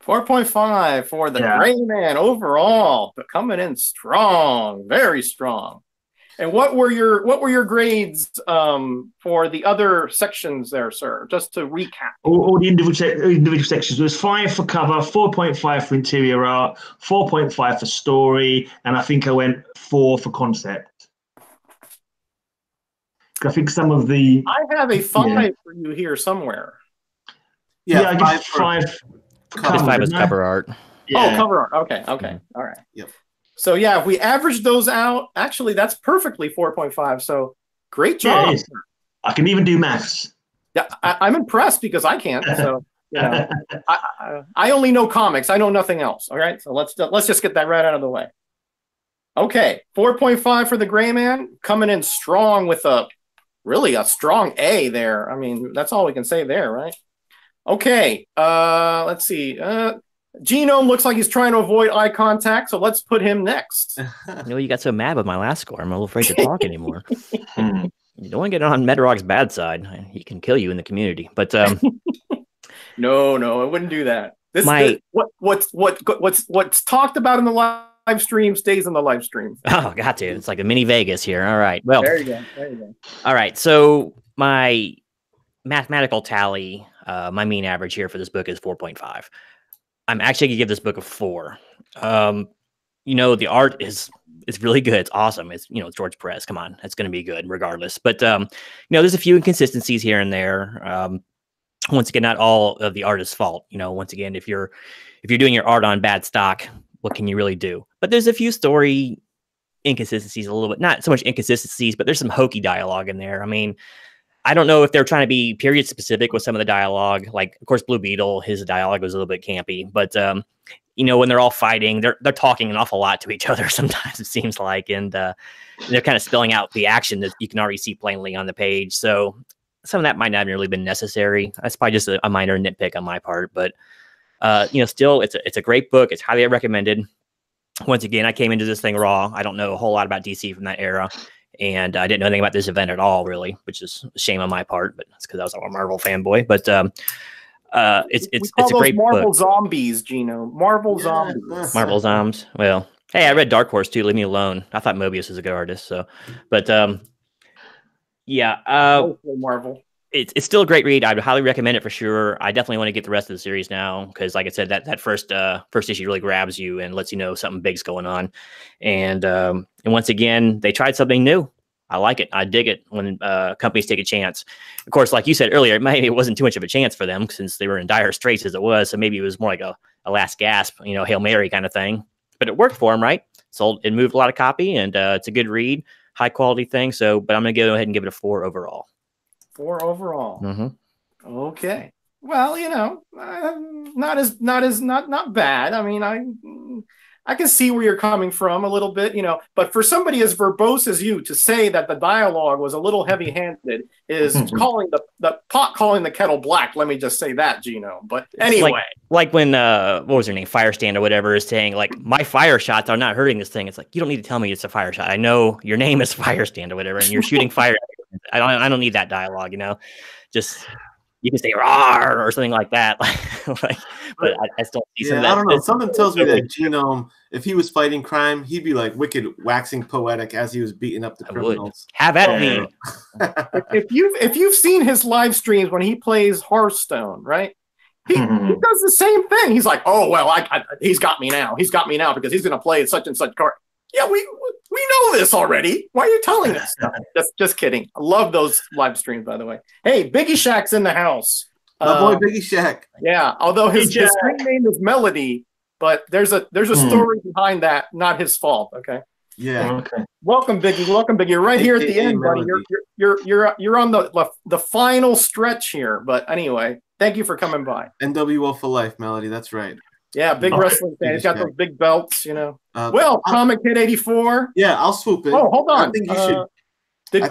4.5 for the Gray Man overall, but coming in strong, very strong. And what were your grades for the other sections there, sir? Just to recap. All the individual sections was 5 for cover, 4.5 for interior art, 4.5 for story, and I think I went 4 for concept. I think some of the I have a 5 for you here somewhere. Yeah, I give 5. Cover. 5 is cover art. Yeah. Oh, cover art. Okay. All right. Yep. So yeah, if we average those out, actually that's perfectly 4.5. So great job. Yeah, I can even do maths. Yeah, I'm impressed because I can't. So I only know comics. I know nothing else. All right. So let's just get that right out of the way. Okay, 4.5 for the Gray Man, coming in strong with a strong A there. I mean, that's all we can say there, right? Okay, let's see. Genome looks like he's trying to avoid eye contact, so let's put him next. You got so mad with my last score. I'm a little afraid to talk anymore. You don't want to get on Medrog's bad side. He can kill you in the community. But no, I wouldn't do that. What's talked about in the live stream stays in the live stream. Oh, got to. It's like a mini Vegas here. All right. Well, there you go. All right. So my mathematical tally, my mean average here for this book is 4.5. I'm actually gonna give this book a 4. The art is really good. It's awesome. It's George Perez. Come on, it's gonna be good regardless. But there's a few inconsistencies here and there. Once again, not all of the artist's fault. Once again, if you're doing your art on bad stock, what can you really do? But there's a few story inconsistencies, a little bit, not so much inconsistencies, but there's some hokey dialogue in there. I mean, I don't know if they're trying to be period specific with some of the dialogue. Like, of course, Blue Beetle, his dialogue was a little bit campy, but when they're all fighting, they're talking an awful lot to each other. Sometimes it seems like, and they're kind of spelling out the action that you can already see plainly on the page. So some of that might not have really been necessary. That's probably just a minor nitpick on my part, but still, it's a great book. It's highly recommended. Once again, I came into this thing raw. I don't know a whole lot about DC from that era. And I didn't know anything about this event at all, really, which is a shame on my part, but it's because I was a Marvel fanboy. But it's a great Marvel book. Zombies, Gino. Marvel Zombies. Marvel Zombs. Well, hey, I read Dark Horse too. Leave me alone. I thought Mobius was a good artist. So, but Marvel. It's still a great read. I'd highly recommend it for sure. I definitely want to get the rest of the series now because, like I said, that first issue really grabs you and lets you know something big's going on. And once again, they tried something new. I like it. I dig it when companies take a chance. Of course, like you said earlier, maybe it wasn't too much of a chance for them since they were in dire straits as it was. So maybe it was more like a last gasp, Hail Mary kind of thing. But it worked for them, right? It moved a lot of copy, and it's a good read, high quality thing. So, but I'm going to go ahead and give it a 4 overall. 4 overall. Mm-hmm. Okay. Well, not bad. I mean, I can see where you're coming from a little bit, but for somebody as verbose as you to say that the dialogue was a little heavy-handed is calling the pot calling the kettle black. Let me just say that, Gino. But anyway, like when what was her name, Firestand or whatever, is saying like my fire shots are not hurting this thing. It's like you don't need to tell me it's a fire shot. I know your name is Firestand or whatever, and you're shooting fire. I don't need that dialogue. Just. You can say "rawr" or something like that, but I still see some of that. I don't know. Something tells me that Genome, if he was fighting crime, he'd be like wicked, waxing poetic as he was beating up the criminals. Have at me. If you've seen his live streams when he plays Hearthstone, right? He does the same thing. He's like, oh well, he's got me now. He's got me now because he's going to play such and such card. Yeah, we know this already. Why are you telling us stuff? Just kidding. I love those live streams, by the way. Hey, Biggie Shack's in the house. My boy Biggie Shack. Yeah, although his screen name is Melody, but there's a story behind that. Not his fault. Okay. Yeah. Okay. Welcome, Biggie. Welcome, Biggie. You're right here at the end, buddy. You're on the final stretch here. But anyway, thank you for coming by. NWO for life, Melody. That's right. Yeah, big wrestling fan. He's got those big belts, well, Comic Kid 84. Yeah, I'll swoop in. Oh, hold on. I think you should.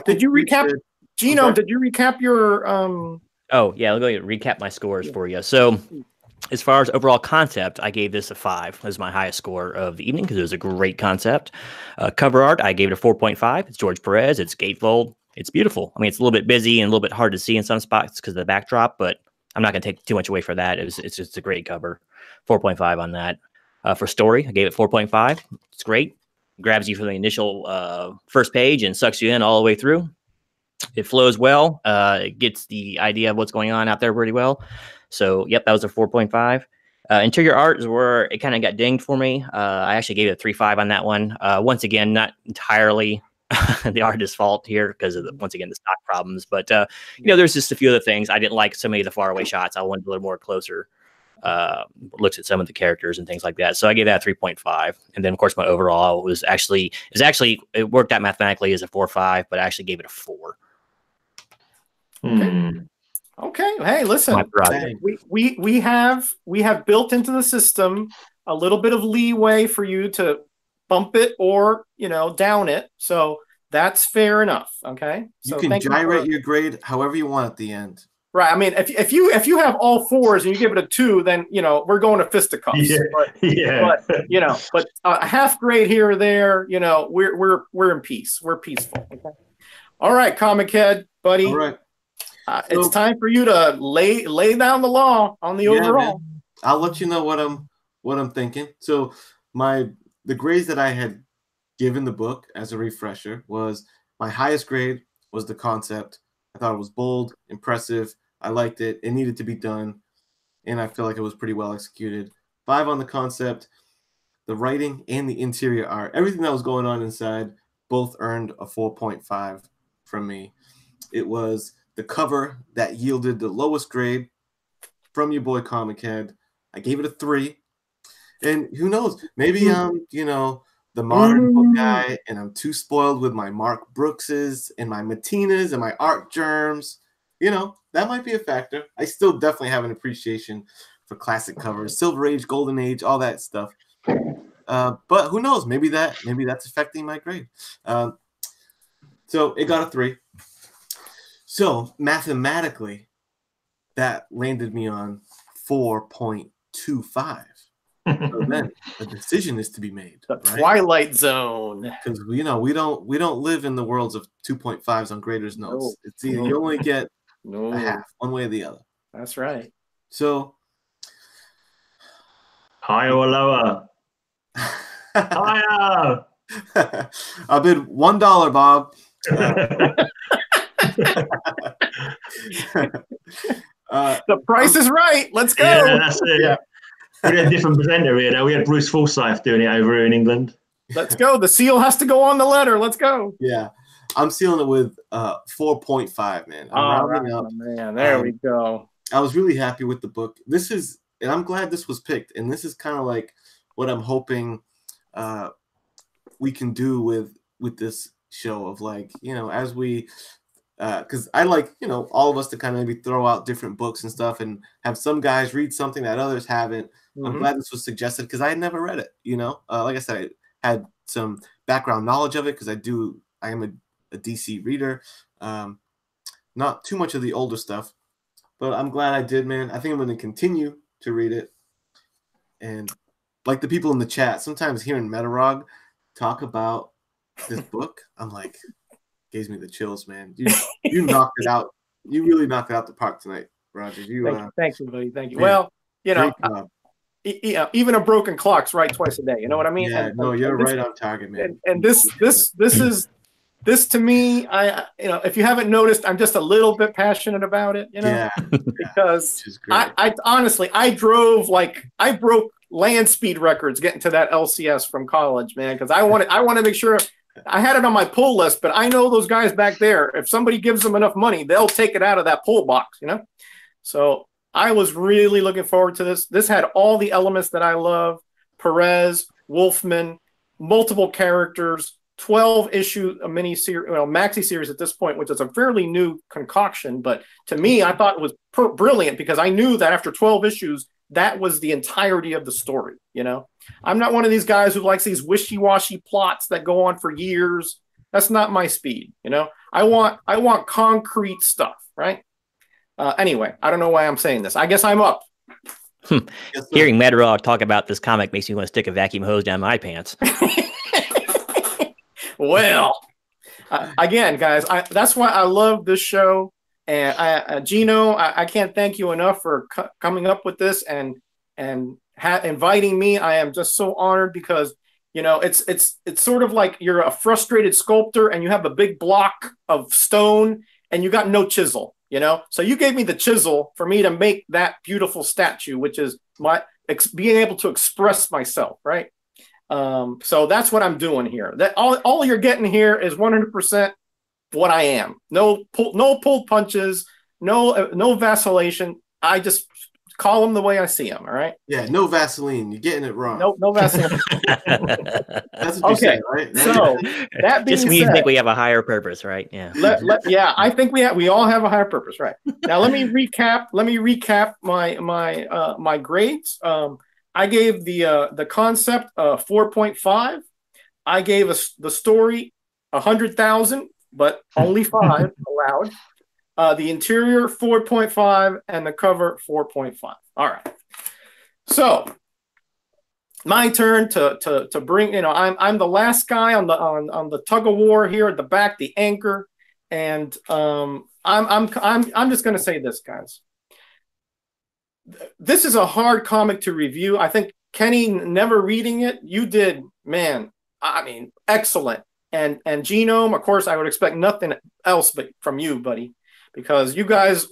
Did you recap, Gino? Did you recap your? Oh yeah, I'll go ahead and recap my scores for you. So, as far as overall concept, I gave this a 5 as my highest score of the evening because it was a great concept. Cover art, I gave it a 4.5. It's George Perez. It's gatefold. It's beautiful. I mean, it's a little bit busy and a little bit hard to see in some spots because of the backdrop, but I'm not going to take too much away for that. It's just a great cover. 4.5 on that. For story, I gave it 4.5. It's great. Grabs you from the initial first page and sucks you in all the way through. It flows well. It gets the idea of what's going on out there pretty well. So, yep, that was a 4.5. Interior art is where it kind of got dinged for me. I actually gave it a 3.5 on that one. Once again, not entirely the artist's fault here because of once again the stock problems. But there's just a few other things I didn't like. So many of the faraway shots. I wanted a little more closer looks at some of the characters and things like that. So I gave that a 3.5. And then of course my overall was actually it worked out mathematically as a 4.5, but I actually gave it a 4. Okay. Hey, listen, we have built into the system a little bit of leeway for you to bump it or down it. So that's fair enough. Okay. So you can gyrate your grade however you want at the end. Right. I mean, if you have all 4s and you give it a 2, then we're going to fisticuffs. Yeah. But a half grade here or there, we're in peace. We're peaceful. Okay. All right, Comic Head, buddy. All right. It's time for you to lay down the law on the overall. Man. I'll let you know what I'm thinking. So the grades that I had given the book as a refresher was my highest grade was the concept. I thought it was bold, impressive. I liked it. It needed to be done. And I feel like it was pretty well executed. 5 on the concept, the writing, and the interior art. Everything that was going on inside both earned a 4.5 from me. It was the cover that yielded the lowest grade from your boy Comic Head. I gave it a 3. And who knows? Maybe I'm, the modern book guy, and I'm too spoiled with my Mark Brookses and my Matinas and my Art Germs. That might be a factor. I still definitely have an appreciation for classic covers, Silver Age, Golden Age, all that stuff. But who knows? Maybe that's affecting my grade. So it got a 3. So mathematically, that landed me on 4.25. So then a decision is to be made. The Twilight Zone. Because we don't live in the worlds of 2.5s on graders notes. No. It's either you only get a half, one way or the other. That's right. So higher or lower? Higher. I bid $1, Bob. The price is right. Let's go. Yeah, that's it. Yeah. We had a different presenter here. We had Bruce Forsyth doing it over here in England. Let's go. The seal has to go on the letter. Let's go. Yeah. I'm sealing it with 4.5, man. I'm rounding up. Man, there we go. I was really happy with the book. And I'm glad this was picked. And this is kind of like what I'm hoping we can do with this show of, like, you know, as we because I like, you know, all of us to kind of maybe throw out different books and stuff and have some guys read something that others haven't. I'm glad this was suggested because I had never read it, you know. Like I said, I had some background knowledge of it because I am a DC reader. Not too much of the older stuff, but I'm glad I did, man. I think I'm going to continue to read it. And like the people in the chat, sometimes hearing Metarog talk about this book, I'm like, gives me the chills, man. You knocked it out. You really knocked it out the park tonight, Roger. Thank you, buddy. Thank you. Well, you know, even a broken clock's right twice a day. You know what I mean? Yeah, you're right on target, man. And this is to me. You know, if you haven't noticed, I'm just a little bit passionate about it. You know, because I honestly, I broke land speed records getting to that LCS from college, man. Because I want to make sure. I had it on my pull list, but I know those guys back there, if somebody gives them enough money, they'll take it out of that pull box, you know? So I was really looking forward to this. This had all the elements that I love. Perez, Wolfman, multiple characters, 12-issue maxi series at this point, which is a fairly new concoction. But to me, I thought it was brilliant because I knew that after 12 issues, that was the entirety of the story, you know? I'm not one of these guys who likes these wishy-washy plots that go on for years. That's not my speed, you know? I want concrete stuff, right? Anyway, I don't know why I'm saying this. I guess I'm up. Hearing Metarog talk about this comic makes me want to stick a vacuum hose down my pants. Well, again, guys, that's why I love this show. And Gino, I can't thank you enough for coming up with this and inviting me. I am just so honored because, you know, it's sort of like you're a frustrated sculptor and you have a big block of stone and you got no chisel, you know? So you gave me the chisel for me to make that beautiful statue, which is my being able to express myself, right? So that's what I'm doing here. That all you're getting here is 100% what I am. No pulled punches, no vacillation. I just call them the way I see them. All right. Yeah, no Vaseline. You're getting it wrong. No Vaseline. That's what you said, right? So that being just when you said, think we have a higher purpose, right? Yeah. Yeah, I think we all have a higher purpose, right? Now let me recap my grades. I gave the concept 4.5. I gave the story 100,000, but only 5 allowed. The interior 4.5 and the cover 4.5. All right. So my turn to bring, you know, I'm the last guy on the tug of war here at the back, the anchor, and I'm just going to say this, guys. This is a hard comic to review. I think Kenny, never reading it, you did, man. I mean, excellent. And Genome, of course, I would expect nothing else but from you, buddy, because you guys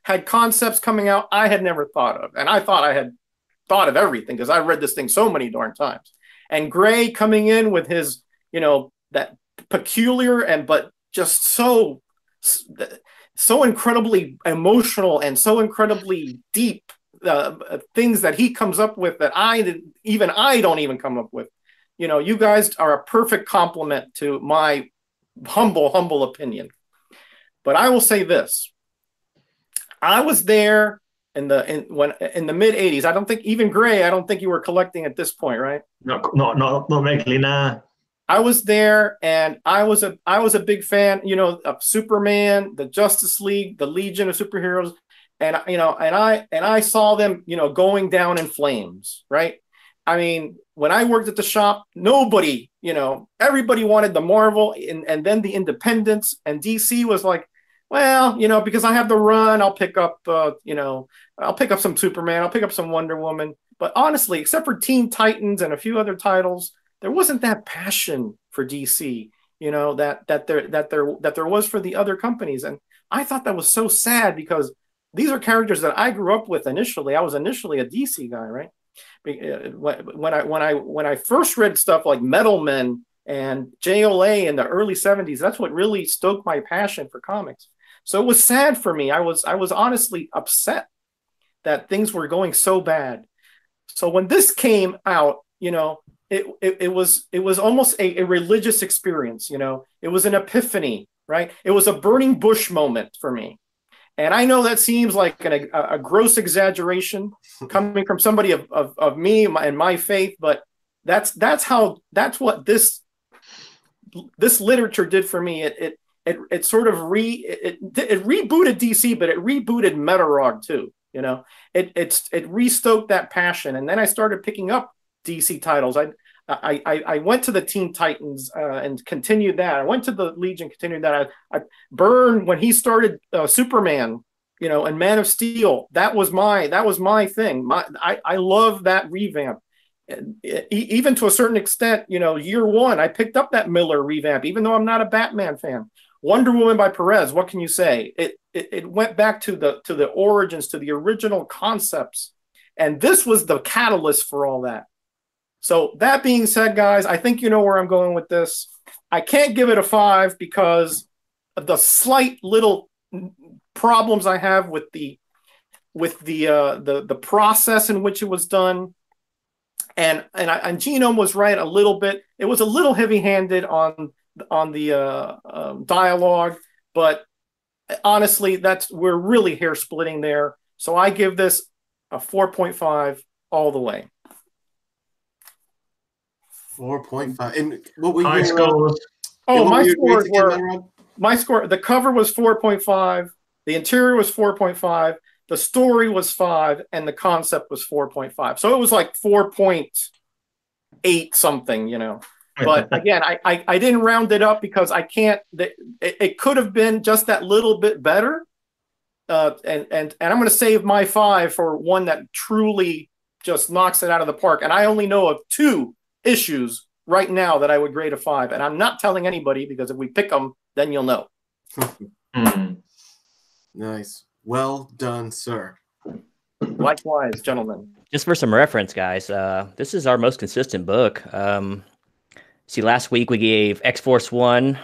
had concepts coming out I had never thought of, and I thought I had thought of everything because I read this thing so many darn times. And Gray coming in with his, you know, that peculiar but just so incredibly emotional and so incredibly deep things that he comes up with that I don't even come up with. You know, you guys are a perfect complement to my humble opinion. But I will say this: I was there in the mid '80s. I don't think even Gray. I don't think you were collecting at this point, right? Not regularly, nah. I was there, and I was a big fan, you know, of Superman, the Justice League, the Legion of Superheroes, and you know, and I saw them, you know, going down in flames, right? I mean, when I worked at the shop, nobody, you know, everybody wanted the Marvel and then the Independents, and DC was like, well, you know, because I have the run, I'll pick up, I'll pick up some Superman, I'll pick up some Wonder Woman. But honestly, except for Teen Titans and a few other titles, there wasn't that passion for DC. that there was for the other companies. And I thought that was so sad because these are characters that I grew up with initially. I was initially a DC guy, right? When I first read stuff like Metal Men and JLA in the early 70s, that's what really stoked my passion for comics. So it was sad for me. I was honestly upset that things were going so bad. So when this came out, it was almost a religious experience. It was an epiphany, right? It was a burning bush moment for me. And I know that seems like a gross exaggeration coming from somebody of me and my faith, but that's what this literature did for me. It sort of rebooted DC, but it rebooted Metarog too. It restoked that passion, and then I started picking up DC titles. I went to the Teen Titans and continued that. I went to the Legion, continued that. I Byrne, when he started Superman, and Man of Steel, that was my thing. I love that revamp. Even to a certain extent, year one, I picked up that Miller revamp, even though I'm not a Batman fan. Wonder Woman by Perez, what can you say? It went back to the origins, to the original concepts, and this was the catalyst for all that. So that being said, guys, I think you know where I'm going with this. I can't give it a 5 because of the slight little problems I have with the process in which it was done. And Genome was right a little bit. It was a little heavy-handed on the dialogue, but honestly, we're really hair splitting there. So I give this a 4.5 all the way. 4.5. And what were high your scores? My score. The cover was 4.5. The interior was 4.5. The story was 5, and the concept was 4.5. So it was like 4.8 something, But again, I didn't round it up because I can't. It could have been just that little bit better. And I'm going to save my 5 for one that truly just knocks it out of the park. And I only know of 2 issues right now that I would grade a 5, and I'm not telling anybody because if we pick them, then you'll know. Nice. Well done, sir. Likewise, gentlemen. Just for some reference, guys, this is our most consistent book. See, last week we gave X-Force 1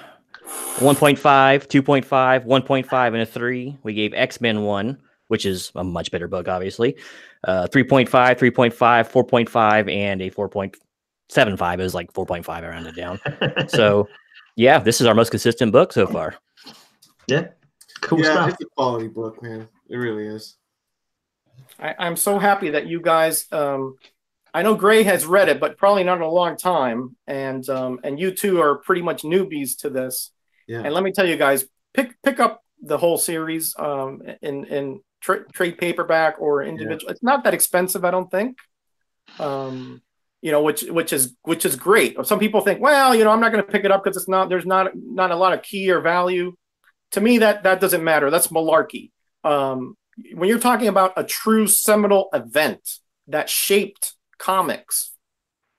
1.5, 2.5, 1.5, and a 3. We gave X-Men 1, which is a much better book, obviously. 3.5, 3.5, 4.5, and a 4.75. It was like 4.5. I rounded down. So, yeah, this is our most consistent book so far. Yeah, cool stuff. It's a quality book, man. It really is. I'm so happy that you guys. I know Gray has read it, but probably not in a long time, and you two are pretty much newbies to this. Yeah. And let me tell you guys, pick up the whole series in trade paperback or individual. Yeah. It's not that expensive, I don't think. Which is great. Some people think, well, I'm not going to pick it up because there's not a lot of key or value. To me, that doesn't matter. That's malarkey. When you're talking about a true seminal event that shaped comics,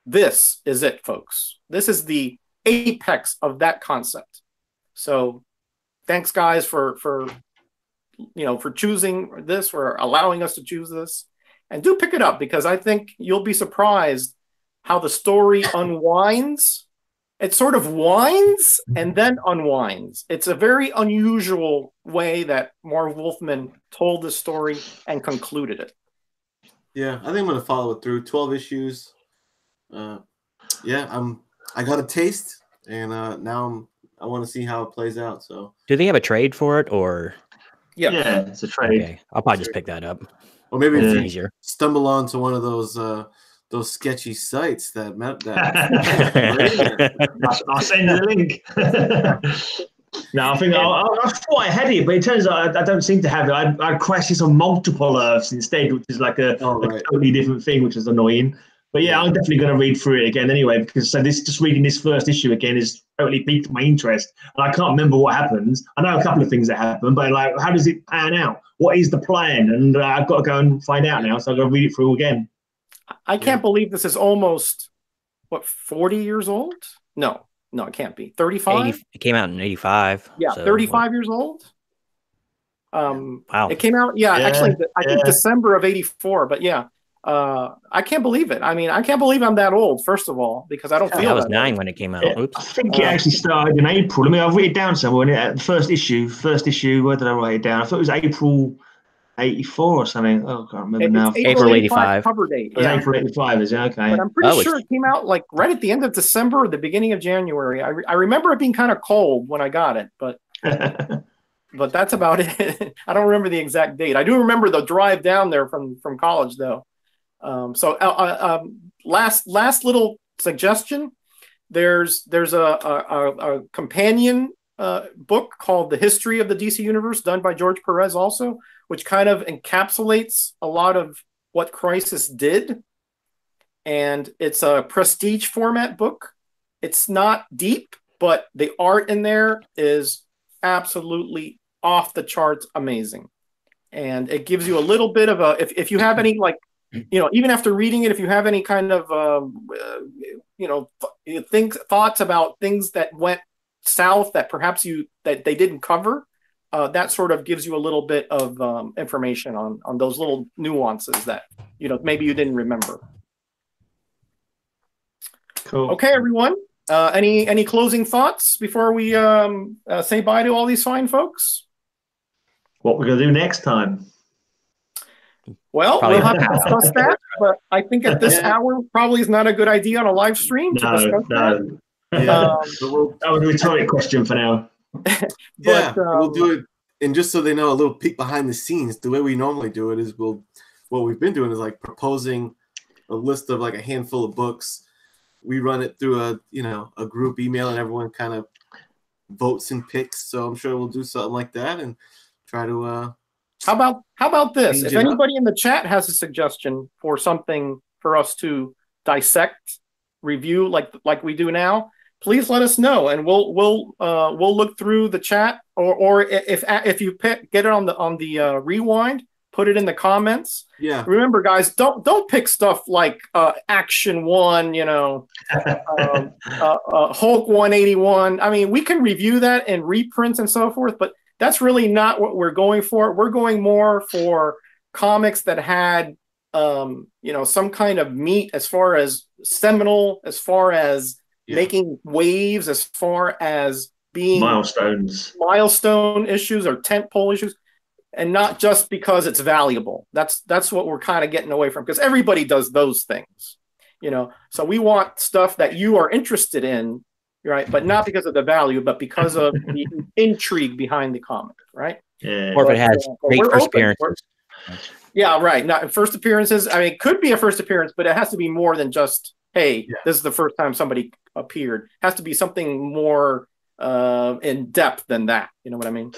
this is it, folks. This is the apex of that concept. So thanks, guys, for choosing this, for allowing us to choose this. And do pick it up because I think you'll be surprised how the story unwinds. It sort of winds and then unwinds. It's a very unusual way that Marv Wolfman told the story and concluded it. Yeah, I think I'm going to follow it through. 12 issues. I got a taste, and now I want to see how it plays out. So, do they have a trade for it, or? Yeah, it's a trade. Okay, I'll probably just pick that up. Or maybe if you easier. Stumble onto one of those sketchy sites that I'll send you the link. No, I think I thought I had it, but it turns out I don't seem to have it. I crashed this on multiple Earths instead, which is like a totally different thing, which is annoying. But yeah, I'm definitely going to read through it again anyway, because just reading this first issue again is totally piqued my interest. And I can't remember what happens. I know a couple of things that happen, but like, how does it pan out? What is the plan? And I've got to go and find out now, so I've got to read it through again. I can't believe this is almost, 40 years old? No, No, it can't be. 35? It came out in 85. Yeah, so 35 years old. Wow. It came out, actually, I think December of 84, but yeah. I can't believe it. I mean, I can't believe I'm that old, first of all, because I don't feel I was that 9 old. when it came out. Oops. I think it actually started in April. I mean, I've written it down somewhere. The first issue, where did I write it down? I thought it was April 84 or something. Oh, I can't remember now. It's April 85 cover date. It was April 85, is it? Okay. But I'm pretty sure it came out like right at the end of December or the beginning of January. I remember it being kind of cold when I got it, but but that's about it. I don't remember the exact date. I do remember the drive down there from college, though. Last little suggestion. There's a companion book called The History of the DC Universe, done by George Perez also, which kind of encapsulates a lot of what Crisis did. And it's a prestige format book. It's not deep, but the art in there is absolutely off the charts amazing. And it gives you a little bit of a, if you have any, like, even after reading it, if you have any kind of, thoughts about things that went south that perhaps that they didn't cover, that sort of gives you a little bit of information on those little nuances that, maybe you didn't remember. Cool. Okay, everyone. Any closing thoughts before we say bye to all these fine folks? What we're going to do next time? Well, we'll have to discuss that, but I think at this hour probably is not a good idea on a live stream to discuss that. That was a rhetoric question for now. We'll do it, and just so they know, a little peek behind the scenes. The way we normally do it is what we've been doing is like proposing a list of like a handful of books. We run it through a group email, and everyone kind of votes and picks. So I'm sure we'll do something like that and try to. How about this? If anybody in the chat has a suggestion for something for us to dissect, review like we do now, please let us know, and we'll look through the chat, or if you get it on the rewind, put it in the comments. Yeah. Remember, guys, don't pick stuff like Action 1, Hulk 181. I mean, we can review that and reprints and so forth, but that's really not what we're going for. We're going more for comics that had, some kind of meat, as far as seminal, as far as making waves, as far as being milestone issues or tentpole issues, and not just because it's valuable. That's what we're kind of getting away from, because everybody does those things, So we want stuff that you are interested in. Right, but not because of the value, but because of the intrigue behind the comic, right? Yeah. Or if it has great first appearances. Yeah, right. Not first appearances. I mean, it could be a first appearance, but it has to be more than just, hey, this is the first time somebody appeared. It has to be something more in depth than that. You know what I mean?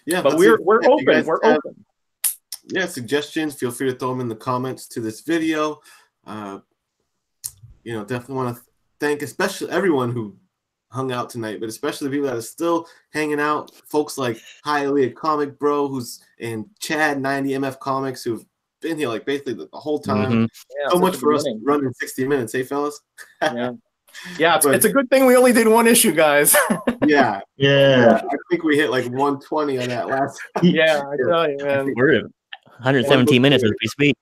Yeah, but we're open. We're open. Yeah, suggestions. Feel free to throw them in the comments to this video. Definitely want to thank especially everyone who hung out tonight, but especially the people that are still hanging out. Folks like Highly Comic Bro, and Chad 90MF Comics, who've been here like basically the whole time. Mm-hmm. Yeah, so much for us running 60 minutes, hey fellas? Yeah, it's a good thing we only did one issue, guys. yeah. I think we hit like 120 on that last. Yeah, I tell you, man. We're at 117 minutes as we speak.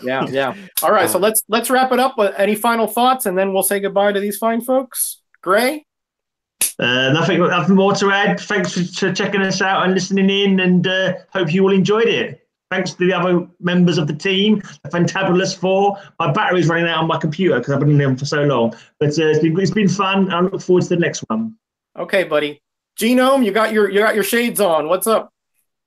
Yeah. All right, so let's wrap it up. Any final thoughts, and then we'll say goodbye to these fine folks. Gray? Nothing more to add. Thanks for checking us out and listening in, and hope you all enjoyed it. Thanks to the other members of the team, the Fantabulous Four. My battery's running out on my computer because I've been in them for so long. But it's been fun. I look forward to the next one. Okay, buddy. Genome, you got your shades on. What's up?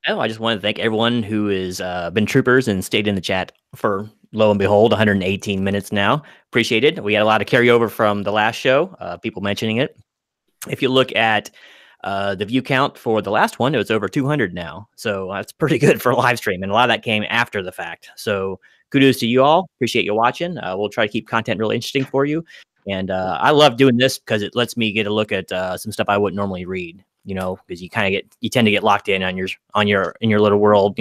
Oh, I just want to thank everyone who has been troopers and stayed in the chat for, lo and behold, 118 minutes now. Appreciate it. We had a lot of carryover from the last show, people mentioning it. If you look at the view count for the last one, it was over 200 now. So that's pretty good for a live stream. And a lot of that came after the fact. So kudos to you all. Appreciate you watching. We'll try to keep content really interesting for you. And I love doing this because it lets me get a look at some stuff I wouldn't normally read. Because you tend to get locked in in your little world,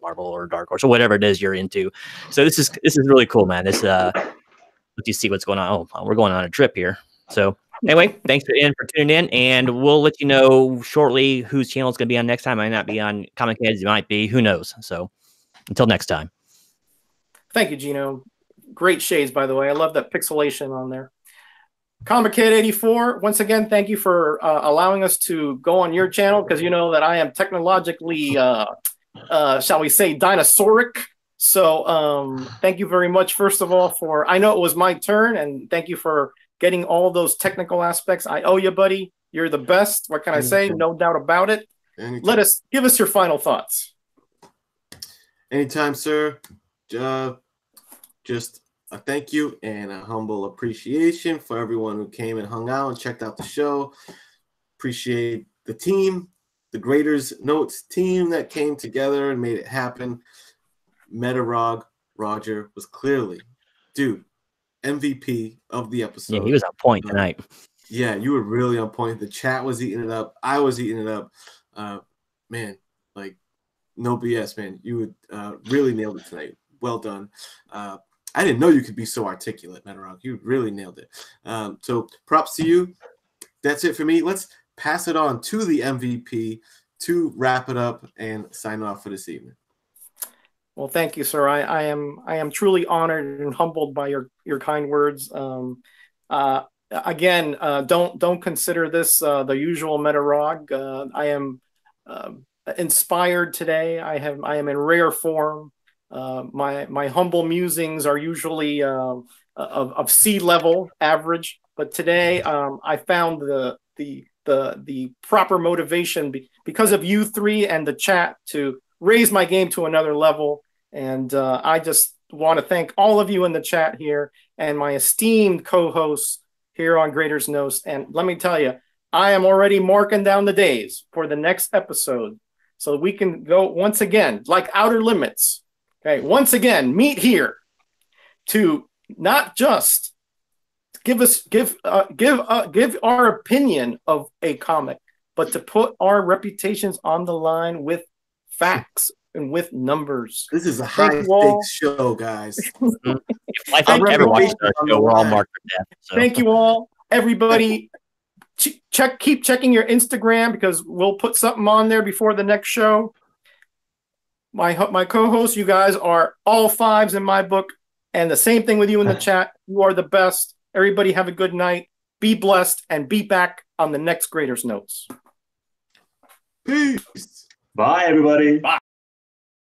Marvel or Dark Horse or whatever it is you're into. So this is really cool, man. This let you see what's going on. Oh, we're going on a trip here. So Anyway, thanks again for tuning in, and we'll let you know shortly whose channel is going to be on next time. Might not be on Comic Heads, it might be. Who knows? So until next time. Thank you, Gino. Great shades, by the way. I love that pixelation on there. Comic Kid 84, once again, thank you for allowing us to go on your channel, because you know that I am technologically, shall we say, dinosauric. So thank you very much, first of all, for, I know it was my turn, and thank you for getting all those technical aspects. I owe you, buddy. You're the best. What can I say? No doubt about it. Anytime. Give us your final thoughts. Anytime, sir. Just a thank you and a humble appreciation for everyone who came and hung out and checked out the show. Appreciate the team, the Graders Notes team that came together and made it happen. Metarog Roger was clearly, dude, MVP of the episode. Yeah, he was on point tonight. Yeah, you were really on point. The chat was eating it up. I was eating it up. Man, like, no BS, man. You really nailed it tonight. Well done. I didn't know you could be so articulate, Metarog. You really nailed it. So props to you. That's it for me. Let's pass it on to the MVP to wrap it up and sign off for this evening. Well, thank you, sir. I am truly honored and humbled by your kind words. Again, don't consider this the usual Metarog. I am inspired today. I am in rare form. My humble musings are usually of sea level average, but today I found the proper motivation because of you three and the chat to raise my game to another level. And I just want to thank all of you in the chat here and my esteemed co-hosts here on Graders Notes. And let me tell you, I am already marking down the days for the next episode so we can go once again, like Outer Limits. Okay, once again, meet here to not just give our opinion of a comic, but to put our reputations on the line with facts and with numbers. This is a high-stakes show, guys. If I think ever watched our show, we're all marked for death. So. Thank you all, everybody. Keep checking your Instagram because we'll put something on there before the next show. My co-hosts, you guys are all fives in my book, and the same thing with you in the chat. You are the best. Everybody have a good night. Be blessed, and be back on the next Graders Notes. Peace. Bye, everybody. Bye.